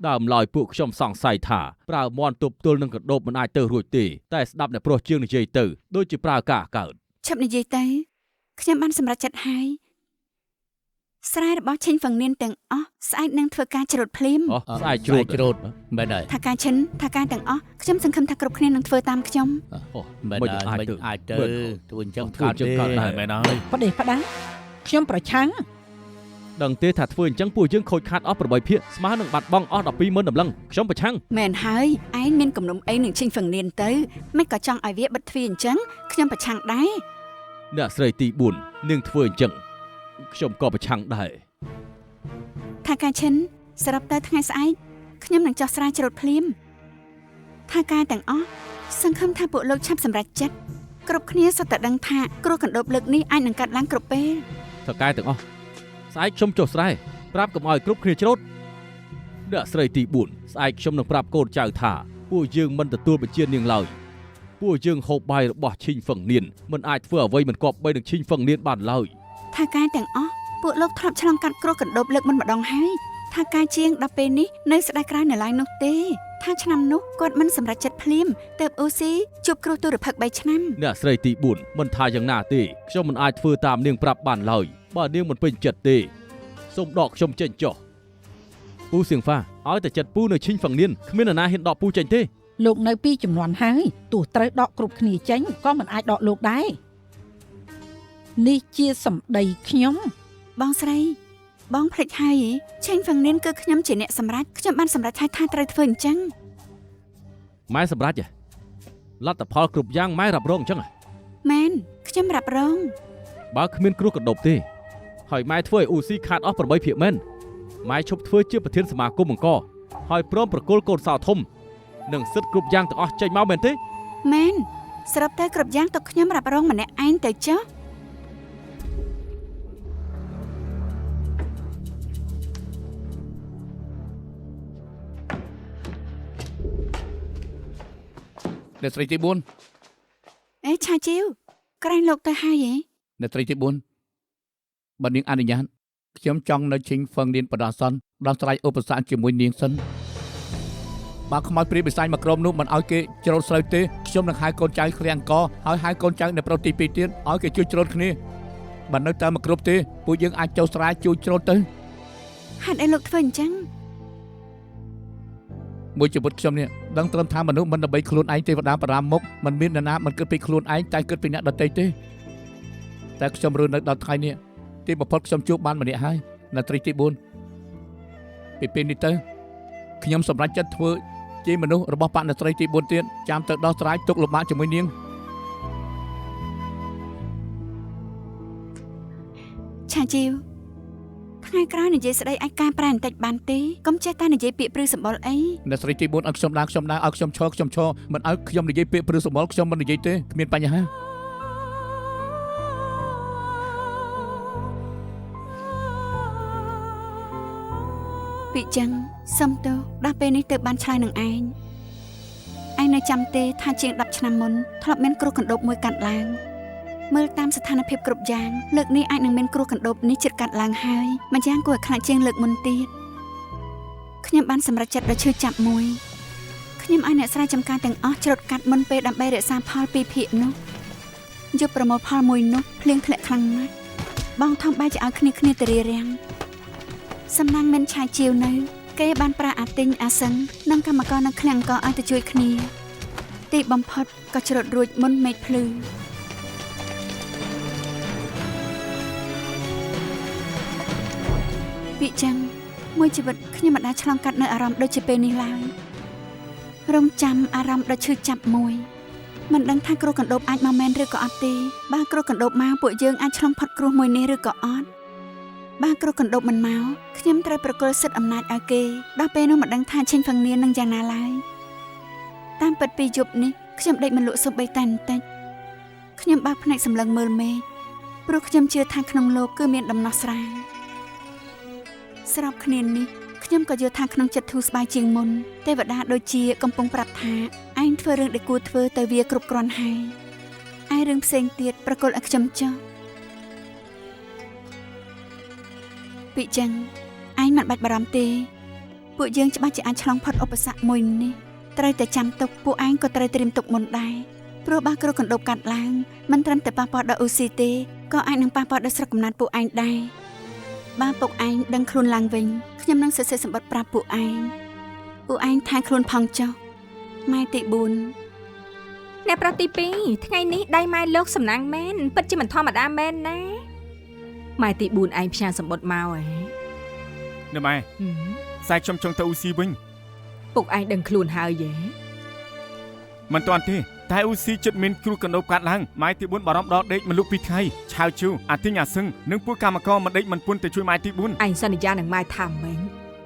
[SPEAKER 6] ដើមឡើយពួកខ្ញុំសង្ស័យថាប្រើមន់ទប់ទល់នឹងកដោបមិនអាចទៅរួចទេតែស្ដាប់អ្នកប្រុសជាងនិយាយទៅដូចជាប្រើការកើត
[SPEAKER 3] ឈប់និយាយទៅខ្ញុំបានសម្រេចចិត្តហើយស្រែរបស់ឈិញហ្វាំងនៀនទាំងអស់ស្អែកនឹងធ្វើការច្រូតភ្លាម
[SPEAKER 5] ស្អែកច្រូតមែនហើយ
[SPEAKER 3] ថាការឈិនថាការទាំងអស់ខ្ញុំសង្ឃឹមថាគ្រប់គ្នានឹងធ្វើតាមខ្ញុំ
[SPEAKER 5] មែនហើយអាចទៅធ្វើអញ្ចឹងកើតទេមែនហើយ
[SPEAKER 4] ផ្ដេសផ្ដាស់ខ្ញុំប្រឆាំង
[SPEAKER 6] ដឹងទេថាធ្វើអញ្ចឹងពួកយើងខូចខាតអស់8ភាគស្មើនឹងបាត់បង់អស់120000តម្លឹងខ្ញុំប្រឆាំង
[SPEAKER 3] មែនហើយឯងមានគំនុំអីនឹងឈិញហ្វាំងនៀនទៅមិនក៏ចង់ឲ្យវាបិទទ្វារអញ្ចឹងខ្ញុំប្រឆាំងដែរ
[SPEAKER 6] អ្នកស្រីទី4នាងធ្វើអញ្ចឹងខ្ញុំក៏ប្រឆាំងដែរ
[SPEAKER 3] ថាការឈិនសរុបទៅថ្ងៃស្អែកខ្ញុំនឹងចោះស្រែច្រូតភ្លាមថាការទាំងអស់សង្ឃឹមថាពួកលោកឆាប់សម្រេចចិត្តគ្រប់គ្នាសុទ្ធតែដឹងថាគ្រោះកណ្ដូបលើកនេះអាចនឹងកាត់ឡើងគ្រប់ពេល
[SPEAKER 6] ថៅកែទាំងអស់ស្អែកខ្ញុំចុះស្រែប្រាប់កុំឲ្យគ្រប់គ្នាច្រូតអ្នកស្រីទី4ស្អែកខ្ញុំនឹងប្រាប់កូនចៅថាពួកយើងមិនទទួលបញ្ជានាងឡើយពួកយើងហូបបាយរបស់ឈិញហ្វឹងនៀនមិនអាចធ្វើអ្វីមិនគប្បីនឹងឈិញហ្វឹងនៀនបានឡើយ
[SPEAKER 3] ថាការទាំងអស់ពួកលោកធ្លាប់ឆ្លងកាត់គ្រោះកណ្ដូបលើកមុនម្ដងហើយថាការជាងដល់ពេលនេះនៅស្ដាយក្រោយនៅឡើយនោះទេថាឆ្នាំនោះគាត់មិនសម្រេចចិត្តភ្លាមទើបអូស៊ីជួបគ្រោះទុរភិក្ស3ឆ្នាំ
[SPEAKER 6] អ្នកស្រីទី4មិនថាយ៉ាងណាទេខ្ញុំមិនអាចធ្វើតាមនាងប្រាប់បានឡើយបើនាងមិនពេញចិត្តទេសូមដកខ្ញុំចេញចុះពូសៀងហ្វាឲ្យតែចិត្តពូនៅឈិញហ្វឹងនៀនគ្មាននរណាហ៊ានដកពូចេញទេ
[SPEAKER 4] លោកនៅពីចំនួនហើយទោះត្រូវដកគ្រប់គ្នាចេញក៏មិនអាចដកលោកដែរនេះជាសម្ដីខ្ញុំ
[SPEAKER 3] បងស្រីបងភ្លេចហើយឈិញហ្វាំងនៀនគឺខ្ញុំជាអ្នកសម្រេចខ្ញុំបានសម្រេចថាត្រូវធ្វើអញ្ចឹង
[SPEAKER 6] ម៉ែសម្រាប់លទ្ធផលគ្រប់យ៉ាងម៉ែរ៉ាប់រងអញ្ចឹង
[SPEAKER 3] មែនខ្ញុំរ៉ាប់រង
[SPEAKER 6] បើគ្មានគ្រោះកណ្ដូបទេហើយម៉ែធ្វើឲ្យអ៊ូស៊ីខាតអស់8ភាគមែនម៉ែឈប់ធ្វើជាប្រធានសមាគមអង្គរហើយព្រមប្រគល់កូនសៅធំនិងសិទ្ធិគ្រប់យ៉ាងទាំងអស់ចេញមកមែនទេ
[SPEAKER 3] មែនសរុបទៅគ្រប់យ៉ាងតខ្ញុំរ៉ាប់រងម្នាក់ឯងទៅចុះ
[SPEAKER 5] អ្នកស្រីទី4
[SPEAKER 3] អេឆាជីវក្រែងលោកទៅហើយហ៎
[SPEAKER 5] អ្នកស្រីទី4បើនាងអនុញ្ញាតខ្ញុំចង់នៅឈិញហ្វឹងនៀនបដាសិនដោះស្រាយឧបសគ្គជាមួយនាងសិនបើខ្មោចព្រាយបិសាចមកក្រុមនោះមិនឲ្យគេច្រូតស្រូវទេខ្ញុំនឹងហៅកូនចៅឃ្លាំងអង្គហើយហៅកូនចៅនៅប្រុសទី2ទៀតឲ្យគេជួយច្រូតគ្នាបើនៅតែមកគ្រប់ទេពួកយើងអាចចូលស្រែជួយច្រូតទៅ
[SPEAKER 3] ហេតុអីលោកធ្វើអញ្ចឹង
[SPEAKER 5] មួយជីវិតខ្ញុំនេះដឹងត្រឹមថាមនុស្សមិនដើម្បីខ្លួនឯងទេវតាបរាមុខមិនមាននរណាមិនគិតពីខ្លួនឯងតែគិតពីអ្នកដទៃទេតែខ្ញុំរស់នៅដល់ថ្ងៃនេះទីបំផុតខ្ញុំជួបបានម្នាក់ហើយនៅត្រីទី4ពីពេលនេះទៅខ្ញុំសម្រេចចិត្តធ្វើជាមនុស្សរបស់បកអ្នកត្រីទី4ទៀតចាំទៅដោះស្រាយទុកលំបាកជាមួយនាង
[SPEAKER 3] ឆាជីវថ្ងៃក្រោយនិយាយស្ដីអាចកែប្រែបន្តិចបានទេកុំចេះតែនិយាយពាក្យព្រឺសម្បុរអី
[SPEAKER 5] អ្នកស្រីទី4ឲ្យខ្ញុំដើរឲ្យខ្ញុំឈរមិនឲ្យខ្ញុំនិយាយពាក្យព្រឺសម្បុរខ្ញុំមិននិយាយទេគ្មានបញ្ហា
[SPEAKER 3] ពីចឹងសុំទោសដល់ពេលនេះទើបបានឆ្លើយនឹងឯងនៅចាំទេថាជាង10ឆ្នាំមុនធ្លាប់មានគ្រោះកណ្ដូបមួយកាត់ឡើងមើលតាមស្ថានភាពគ្រប់យ៉ាងលើកនេះអាចនឹងមានគ្រោះកណ្ដូបនេះជិតកាត់ឡើងហើយម្យ៉ាងគួរឲ្យខ្លាចជាងលើកមុនទៀតខ្ញុំបានសម្រេចចិត្តដ៏ឈឺចាប់មួយខ្ញុំឲ្យអ្នកស្រែចម្ការទាំងអស់ច្រូតកាត់មុនពេលដើម្បីរក្សាផល2ភាគនោះយប់ប្រមូលផលមួយនោះភ្លៀងធ្លាក់ខ្លាំងណាស់បងធំបែរជាឲ្យគ្នាទៅរារាំងសំណាងមិនឆាយជាវនៅគេបានប្រាអាទិញអាសឹងនិងកម្មករនៅឃ្លាំងអង្គឲ្យទៅជួយគ្នាទីបំផុតក៏ច្រូតរួចមុនមេឃភ្លឺពីចឹងមួយជីវិតខ្ញុំមិនដែលឆ្លងកាត់នៅអារម្មណ៍ដូចជាពេលនេះឡើយរងចាំអារម្មណ៍ដ៏ឈឺចាប់មួយមិនដឹងថាគ្រោះកណ្ដូបអាចមកមែនឬក៏អត់ទេបើគ្រោះកណ្ដូបមកពួកយើងអាចឆ្លងផុតគ្រោះមួយនេះឬក៏អត់ បាគ្រូកណ្ដប់មិនមកខ្ញុំត្រូវប្រគល់សិទ្ធិអំណាចឲ្យគេដល់ពេលនោះមិនដឹងថាឈិញផឹងនាងនឹងយ៉ាងណាឡើយតាមពិតពីយប់នេះខ្ញុំដេកមិនលក់សូម្បីតែបន្តិចខ្ញុំបើកភ្នែកសម្លឹងមើលមេឃព្រោះខ្ញុំជឿថាក្នុងលោកគឺមានដំណោះស្រាយស្របគ្នានេះខ្ញុំក៏យល់ថាក្នុងចិត្តធូរស្បើយជាងមុនទេវតាដូចជាកំពុងប្រាប់ថាឯងធ្វើរឿងដែលគួរធ្វើទៅវាគ្រប់គ្រាន់ហើយឯរឿងផ្សេងទៀតប្រគល់ឲ្យខ្ញុំចុះពីចឹងឯងមិនបាច់បារម្ភទេពួកយើងច្បាស់ជាអាចឆ្លងផុតឧបសគ្គមួយនេះត្រូវតែចាំទុកពួកឯងក៏ត្រូវត្រៀមទុកមុនដែរព្រោះបាគ្រូកណ្ដប់កាត់ឡើងមិនត្រឹមតែប៉ះពាល់ដល់អូស៊ីទេក៏អាចនឹងប៉ះពាល់ដល់ស្រុកកំណើតពួកឯងដែរបើពុកឯងដឹងខ្លួនឡើងវិញខ្ញុំនឹងសរសេរសម្បត្តិប្រាប់ពួកឯងថែខ្លួនផងចុះម៉ែទី4
[SPEAKER 2] អ្នកប្រុសទី2ថ្ងៃនេះដៃម៉ែលោកសំណាងមែនពិតជាមិនធម្មតាមែនណាម៉ែទី4ឯងផ្ញើសម្បត្តិមកហ៎
[SPEAKER 7] ណែម៉ែខ្សែខ្ញុំចង់ទៅអ៊ូស៊ីវិញ
[SPEAKER 2] ពុកឯងដឹងខ្លួនហើយយេ
[SPEAKER 7] មិនទាន់ទេតែអ៊ូស៊ីចិត្តមានគ្រូកណ្ដប់កាត់ឡើងម៉ែទី4បារម្ភដល់ដេកមិនលុកពីថ្ងៃឆាវជូអាទិញអាសឹងនិងពួកកម្មករមិនដេកមិនពុនទៅជួយម៉ែទី4
[SPEAKER 2] ឯងសន្យានឹងម៉ែថាម៉េច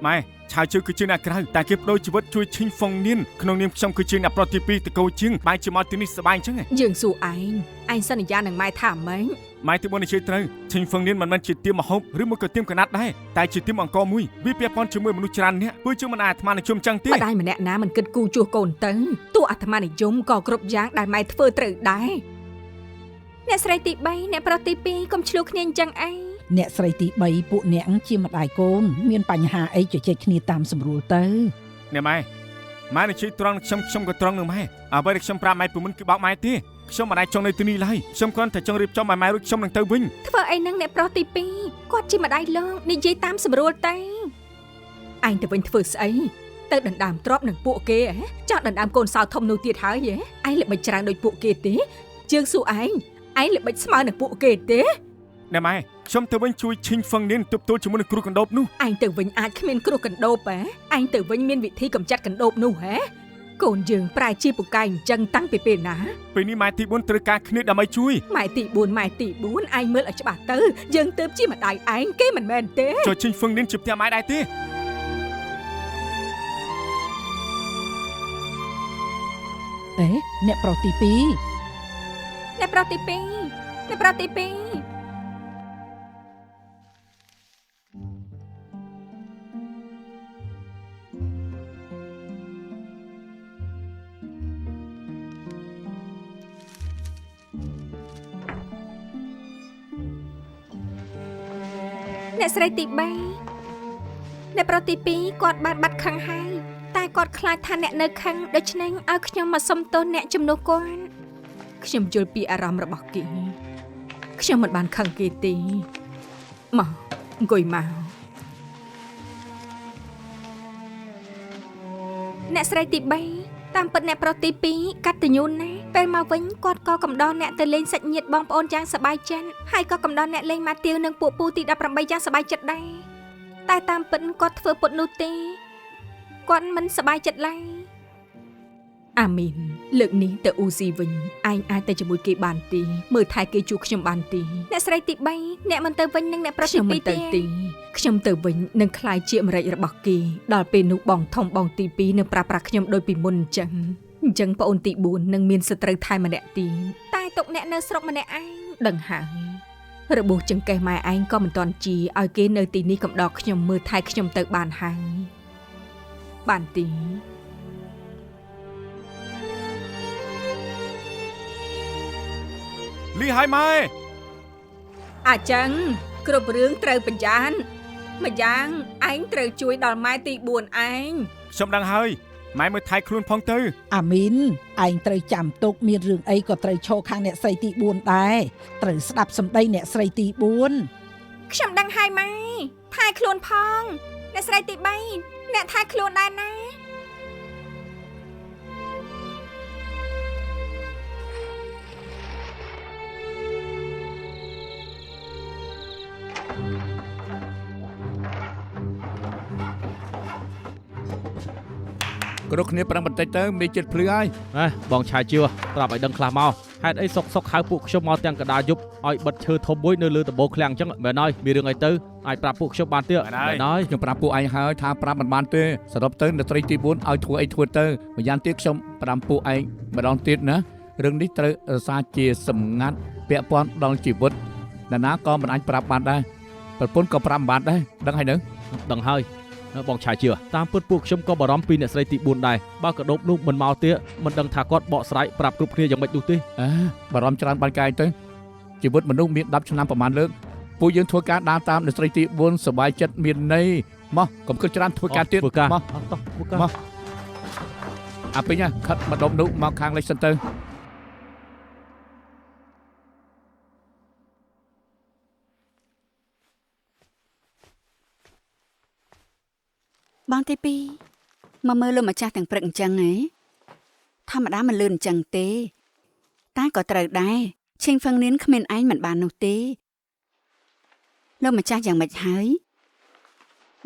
[SPEAKER 7] ម៉ែឆាវជូគឺជាអ្នកក្រៅតែគេបដូរជីវិតជួយឈិញហ្វុងនៀនក្នុងនាមខ្ញុំគឺជាអ្នកប្រុសទី2តកោជាងបែរជាមកទីនេះសប្បាយអញ្ចឹង
[SPEAKER 2] យើងសួរឯងសន្យានឹងម៉ែថាម៉េច
[SPEAKER 7] ម៉ែទី4និយាយត្រូវឈិញហ្វុងនៀនមិនមែនជាទៀមមហូបឬមួយក៏ទៀមកណាត់ដែរតែជាទៀមអង្គមួយវាពាក់ព័ន្ធជាមួយមនុស្សច្រើនអ្នកពួកជាងមិនអាចអាត្មានិយមចឹងទេ
[SPEAKER 2] ម្ដាយម្នាក់ណាមិនគិតគូរជួសកូនទៅទោះអាត្មានិយមក៏គ្រប់យ៉ាងដែលម៉ែធ្វើត្រូវដែរអ្នកស្រីទី3អ្នកប្រុសទី2កុំឆ្លោះគ្នាអញ្ចឹងឯង
[SPEAKER 4] អ្នកស្រីទី3ពួកអ្នកជាម្ដាយកូនមានបញ្ហាអីជជែកគ្នាតាមស្រួលទៅ
[SPEAKER 7] ណែម៉ែនិយាយត្រង់ខ្ញុំក៏ត្រង់នឹងម៉ែអ្វីដែលខ្ញុំប្រាប់ម៉ែពីមុនគឺបោកម៉ែទេខ្ញុំមិនអាចចង់នៅទីនេះឡើយខ្ញុំគ្រាន់តែចង់រៀបចំឲ្យម៉ែរួចខ្ញុំនឹងទៅវិញ
[SPEAKER 2] ធ្វើអីនឹងអ្នកប្រុសទី2គាត់ជាម្ដាយលោកនិយាយតាមស្រួលទៅឯងទៅវិញធ្វើស្អីទៅដណ្ដើមទ្រព្យនឹងពួកគេចោះដណ្ដើមកូនសៅធំនោះទៀតហើយឯងល្បិចច្រើនដូចពួកគេទេជើងសួរឯងល្បិចស្មើនឹងពួកគេទេ
[SPEAKER 7] ណែម៉ែខ្ញុំទៅវិញជួយឈិញហ្វឹងនៀនទប់ទល់ជាមួយនឹងគ្រូកណ្ដប់នោះ
[SPEAKER 2] ឯងទៅវិញអាចគ្មានគ្រូកណ្ដប់ឯងទៅវិញមានវិធីកម្ចាត់កណ្ដប់នោះកូនយើងប្រែជាពូកែអញ្ចឹងតាំងពីពេលណា
[SPEAKER 7] ពេលនេះម៉ែទី4ត្រូវការគ្នាដើម្បីជួយ
[SPEAKER 2] ម៉ែទី4ឯងមើលឲ្យច្បាស់ទៅយើងទៅជាម្ដាយឯងគេមិនមែនទេ
[SPEAKER 7] ចូលឈិញហ្វឹងនៀនជាផ្ទះម៉ែដែរទេ
[SPEAKER 4] អ្នកប្រុសទី
[SPEAKER 2] 2អ្នកប្រុសទី2អ្នកប្រុសទី2អ្នកស្រីទី3អ្នកប្រុសទី2គាត់បានបាត់ខឹងហើយតែគាត់ខ្លាចថាអ្នកនៅខឹងដូច្នេះឲ្យខ្ញុំមកសុំទោសអ្នកជំនួសគាត់ខ្ញុំយល់ពីអារម្មណ៍របស់គេខ្ញុំមិនបានខឹងគេទេមកអង្គុយមកអ្នកស្រីទី3តាមពិតអ្នកប្រុសទី2កតញ្ញូណាស់ពេលមកវិញគាត់ក៏កំដរអ្នកទៅលេងសាច់ញាតិបងប្អូនយ៉ាងសប្បាយចិត្តហើយក៏កំដរអ្នកលេងម៉ាទៀវនិងពួកពូទី18យ៉ាងសប្បាយចិត្តដែរតែតាមពិតគាត់ធ្វើពុតនោះទេគាត់មិនសប្បាយចិត្តឡើយអាមីនលើកនេះទៅអ៊ូស៊ីវិញឯងអាចទៅជាមួយគេបានទេមើលថែគេជួខ្ញុំបានទេអ្នកស្រីទី3អ្នកមិនទៅវិញនឹងអ្នកប្រុសទី2ទេខ្ញុំទៅវិញនឹងខ្លាយជាម្រេចរបស់គេដល់ពេលនោះបងធំបងទី2នឹងប្រាខ្ញុំដូចពីមុនអញ្ចឹងប្អូនទី4នឹងមានសត្រូវថែម្នាក់ទៀតតែទុកអ្នកនៅស្រុកម្នាក់ឯងដឹងហើយរបួសចង្កេះម៉ែឯងក៏មិនទាន់ជាឲ្យគេនៅទីនេះកំដរខ្ញុំមើលថែខ្ញុំទៅបានហើយបានទី
[SPEAKER 7] លីហើយម៉ែ
[SPEAKER 2] អាចឹងគ្រប់រឿងត្រូវបញ្ចានម្យ៉ាងឯងត្រូវជួយដល់ម៉ែទី4ឯង
[SPEAKER 7] ខ្ញុំដឹងហើយម៉ែមើលថែខ្លួនផងទៅ
[SPEAKER 4] អាមីនឯងត្រូវចាំទុកមានរឿងអីក៏ត្រូវឈរខាងអ្នកស្រីទី4ដែរត្រូវស្ដាប់សម្ដីអ្នកស្រីទី4
[SPEAKER 2] ខ្ញុំដឹងហើយម៉ែថែខ្លួនផងអ្នកស្រីទី3អ្នកថែខ្លួនដែរណា
[SPEAKER 5] គ្រប់គ្នាប្រឹងបន្តិចទៅមានចិត្តភ្លឺហើយ
[SPEAKER 6] បងឆាយជឿប្រាប់ឲ្យដឹងខ្លះមកហេតុអីសុកហៅពួកខ្ញុំមកទាំងកដាយប់ឲ្យបិទឈើធំមួយនៅលើដំបូលឃ្លាំងអញ្ចឹងមែនហើយមានរឿងអីទៅអាចប្រាប់ពួកខ្ញុំបានទៀតមែនហើយ
[SPEAKER 5] ខ្ញុំប្រាប់ពួកឯងហើយថាប្រាប់មិនបានទេសរុបទៅនៅត្រីទី4ឲ្យធ្វើអីធ្វើទៅម្យ៉ាងទៀតខ្ញុំប្រាប់ពួកឯងម្ដងទៀតណារឿងនេះត្រូវរក្សាជាសម្ងាត់ពាក់ព័ន្ធដល់ជីវិតណាក៏មិនអាចប្រាប់បានដែរប្រពន្ធក៏ប្រាប់មិនបានដែរដឹងហើយនៅ
[SPEAKER 6] ដឹងហើយបងឆាយជឿតាមពិតពួកខ្ញុំក៏បារម្ភពីអ្នកស្រីទី4ដែរបើកដោបនោះមិនមកទៀតមិនដឹងថាគាត់បកស្រាយប្រាប់គ្រប់គ្នាយ៉ាងម៉េចនោះទេ
[SPEAKER 5] បារម្ភច្រើនបានកែទៅជីវិតមនុស្សមាន10ឆ្នាំប្រហែលលើកពួកយើងធ្វើការដើរតាមអ្នកស្រីទី4សុបាយចិត្តមានន័យមកកុំគិតច្រើនធ្វើការទៀត
[SPEAKER 6] ធ្វើការ
[SPEAKER 5] មក
[SPEAKER 6] ធ្វើការ
[SPEAKER 5] មកអាពេញខិតម្ដុំនោះមកខាងលេខសិនទៅ
[SPEAKER 3] បងទី2មកមើលលោកម្ចាស់ទាំងព្រឹកអញ្ចឹងហ៎ធម្មតាមិនលឿនអញ្ចឹងទេតែក៏ត្រូវដែរឈិងហ្វឹងនៀនគ្មានឯងមិនបាននោះទេលោកម្ចាស់យ៉ាងម៉េចហើយ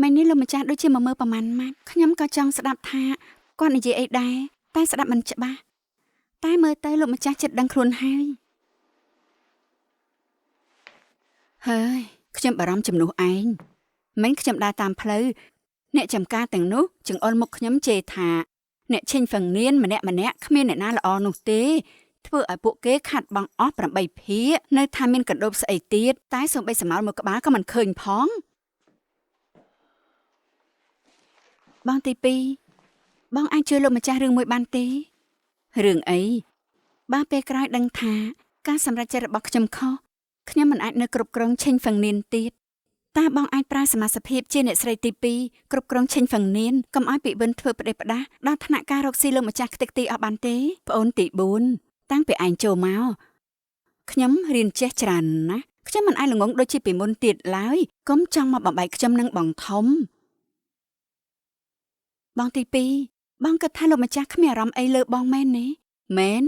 [SPEAKER 3] ម៉ែនេះលោកម្ចាស់ដូចជាមកមើលប្រមាណម៉ាត់ខ្ញុំក៏ចង់ស្ដាប់ថាគាត់និយាយអីដែរតែស្ដាប់មិនច្បាស់តែមើលទៅលោកម្ចាស់ចិត្តដឹងខ្លួនហើយហើយខ្ញុំបារម្ភជំនួសឯងមិនខ្ញុំដើរតាមផ្លូវអ្នកចំការទាំងនោះចង្អុលមុខខ្ញុំជេរថាអ្នកឈិញហ្វឹងនៀនម្នាក់គ្មានអ្នកណាល្អនោះទេធ្វើឲ្យពួកគេខាត់បង់អស់8ភាគនៅថាមានកណ្ដូបស្អីទៀតតែសូម្បីសម្ោលមួយក្បាលក៏មិនឃើញផងបងទី2បងអាចជួយលោកម្ចាស់រឿងមួយបានទេរឿងអីបើពេលក្រោយដឹងថាការសម្រេចចិត្តរបស់ខ្ញុំខុសខ្ញុំមិនអាចនៅគ្រប់គ្រងឈិញហ្វឹងនៀនទៀតតើបងអាចប្រើសមាជិកភាពជាអ្នកស្រីទី2គ្រប់គ្រងឈិញហ្វឹងនៀនកុំឲ្យពីបិនធ្វើផ្ដេសផ្ដាស់ដល់ថ្នាក់ការរកស៊ីលោកម្ចាស់ខ្ទេចខ្ទីអស់បានទេប្អូនទី4តាំងពីឯងចូលមកខ្ញុំរៀនចេះច្រើនណាស់ខ្ញុំមិនអាចល្ងងដូចជាពីមុនទៀតឡើយកុំចង់មកបំបែកខ្ញុំនឹងបងធំបងទី2បងគិតថាលោកម្ចាស់គ្មានអារម្មណ៍អីលើបងមែនទេមែន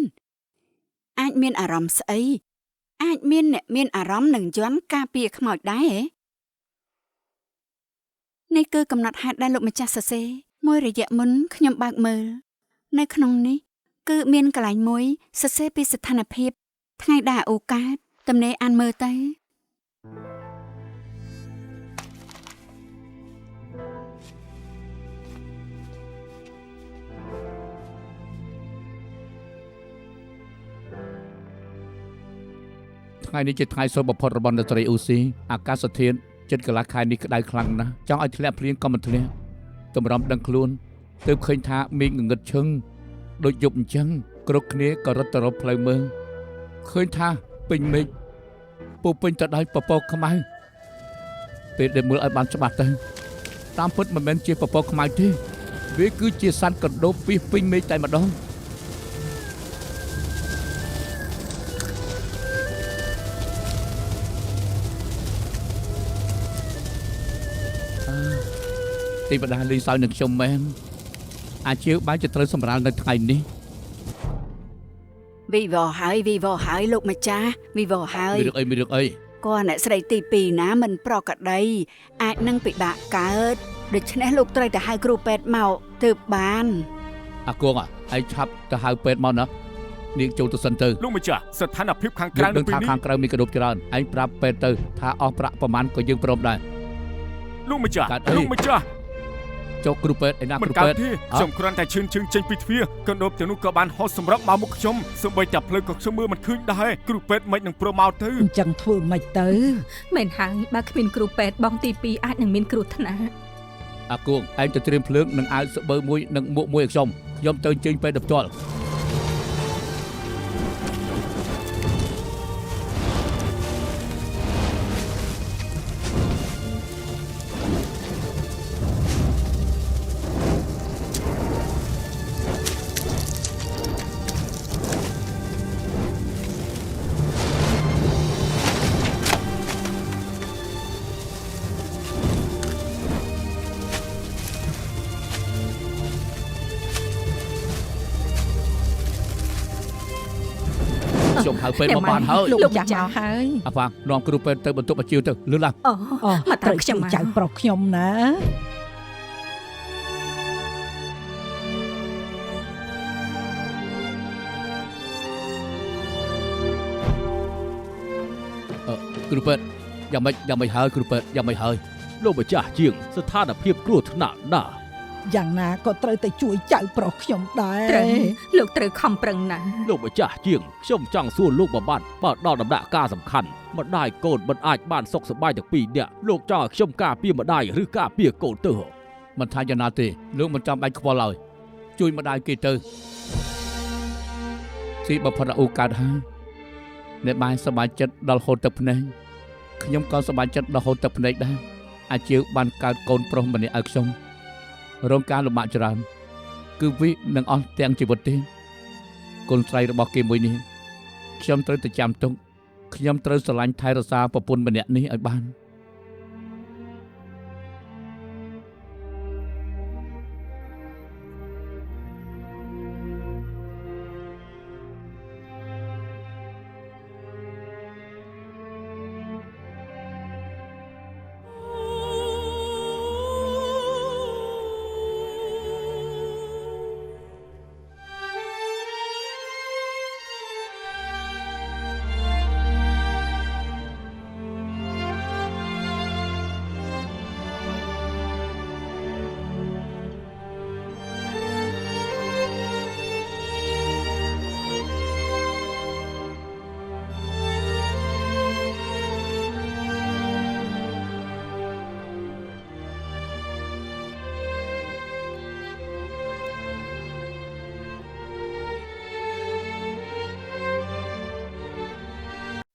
[SPEAKER 3] អាចមានអារម្មណ៍ស្អីអាចមានអ្នកមានអារម្មណ៍នឹងយន់ការពារខ្មោចដែរហ៎នេះគឺកំណត់ហេតុដែលលោកម្ចាស់សរសេរមួយរយៈមុនខ្ញុំបើកមើលនៅក្នុងនេះគឺមានកន្លែងមួយសរសេរពីស្ថានភាពថ្ងៃដែលអូកើតទំនេរអានមើលទៅ
[SPEAKER 5] ថ្ងៃនេះជាថ្ងៃសុបំផុតរបស់អ្នកស្រីអ៊ូស៊ីអាកាសធាតុចិត្តកន្លះខែនេះក្តៅខ្លាំងណាស់ចង់ឲ្យធ្លាក់ភ្លៀងក៏មិនធ្លាក់តម្រាំដឹងខ្លួនទើបឃើញថាមេឃងងឹតឈឹងដូចយប់អញ្ចឹងគ្រប់គ្នាក៏រត់ទៅរកផ្លូវមើលឃើញថាពេញមេឃពុះពេញទៅដោយពពកខ្មៅពេលដែលមើលឲ្យបានច្បាស់ទៅតាមពិតមិនមែនជាពពកខ្មៅទេវាគឺជាសត្វកណ្ដូបពីពេញមេឃតែម្ដងទីបដាលេងសើចនឹងខ្ញុំមែនអាជាវបែរជាត្រូវសម្រាលនៅថ្ងៃនេះ
[SPEAKER 3] វីវហើយលោកម្ចាស់វីវហើយ
[SPEAKER 5] មានរឿងអី
[SPEAKER 3] គាត់អ្នកស្រីទី2ណាមិនប្រក្រតីអាចនឹងពិបាកកើតដូច្នេះលោកត្រូវទៅហៅគ្រូពេទ្យមកទើបបាន
[SPEAKER 5] អាគង់ឯងឆាប់ទៅហៅពេទ្យមកណានាងចូលទៅសិនទៅ
[SPEAKER 7] លោកម្ចាស់ស្ថានភាពខាងក្រៅ
[SPEAKER 5] នឹងថាខាងក្រៅមានកណ្ដូបច្រើនឯងប្រាប់ពេទ្យទៅថាអស់ប្រាក់ប្រមាណក៏យើងព្រមដែរ
[SPEAKER 7] លោកម្ចាស់
[SPEAKER 5] ចុះគ្រូពេទ្យឯណាគ្រូពេទ្យ
[SPEAKER 7] ខ្ញុំគ្រាន់តែឈឺចេញពីទ្វារកណ្ដូបទាំងនោះក៏បានហោះសម្រាប់មកមុខខ្ញុំសូម្បីតែភ្លើងក៏ខ្ញុំមើលមិនឃើញដែរគ្រូពេទ្យមិននឹងព្រមមកទៅ
[SPEAKER 4] អញ្ចឹងធ្វើមិនទៅ
[SPEAKER 2] មែនហើយបើគ្មានគ្រូពេទ្យបងទី2អាចនឹងមានគ្រោះថ្នាក់
[SPEAKER 5] អាគង់ឯងទៅត្រៀមភ្លើងនិងអាវស្បឺមួយនិងមួកមួយឲ្យខ្ញុំទៅជើញពេទ្យផ្ទាល់ខ្ញុំហៅពេទ្យមកបានហើយ
[SPEAKER 4] លោកចាស់មកហើយ
[SPEAKER 5] អាហ្វានាំគ្រូពេទ្យទៅបន្ទប់អាជីវទៅលឿនឡើង
[SPEAKER 2] អូមកត្រូវខ្ញុំ
[SPEAKER 4] ចៅប្រុសខ្ញុំណា
[SPEAKER 5] គ្រូពេទ្យយ៉ាងម៉េចហើយគ្រូពេទ្យយ៉ាងម៉េចហើយ
[SPEAKER 6] លោកម្ចាស់ជាងស្ថានភាពគ្រោះថ្នាក់ណាស់
[SPEAKER 4] យ៉ាងណាក៏ត្រូវតែជួយចៅប្រុសខ្ញុំដែរ
[SPEAKER 2] ត្រូវលោកត្រូវខំប្រឹងណាស់
[SPEAKER 6] លោកម្ចាស់ជាងខ្ញុំចង់សួរលោកបំបត្តិបើដល់ដំណាក់កាលសំខាន់ម្ដាយកូនមិនអាចបានសុខសប្បាយទាំងពីរនាក់លោកចង់ឲ្យខ្ញុំការពារម្ដាយឬការពារកូនទៅ
[SPEAKER 5] មិនថាយ៉ាងណាទេលោកមិនចាំបាច់ខ្វល់ឡើយជួយម្ដាយគេទៅស៊ីបផុតអូកើតហើយអ្នកបានសប្បាយចិត្តដល់ហូតទឹកភ្នែកខ្ញុំក៏សប្បាយចិត្តដល់ហូតទឹកភ្នែកដែរអាចជឿបានកើតកូនប្រុសម្នាក់ឲ្យខ្ញុំរងការលំបាកច្រើនគឺវិនឹងអស់ទាំងជីវិតទេកូនស្រីរបស់គេមួយនេះខ្ញុំត្រូវតែចាំទុកខ្ញុំត្រូវស្រឡាញ់ថែរក្សាប្រពន្ធម្នាក់នេះឲ្យបាន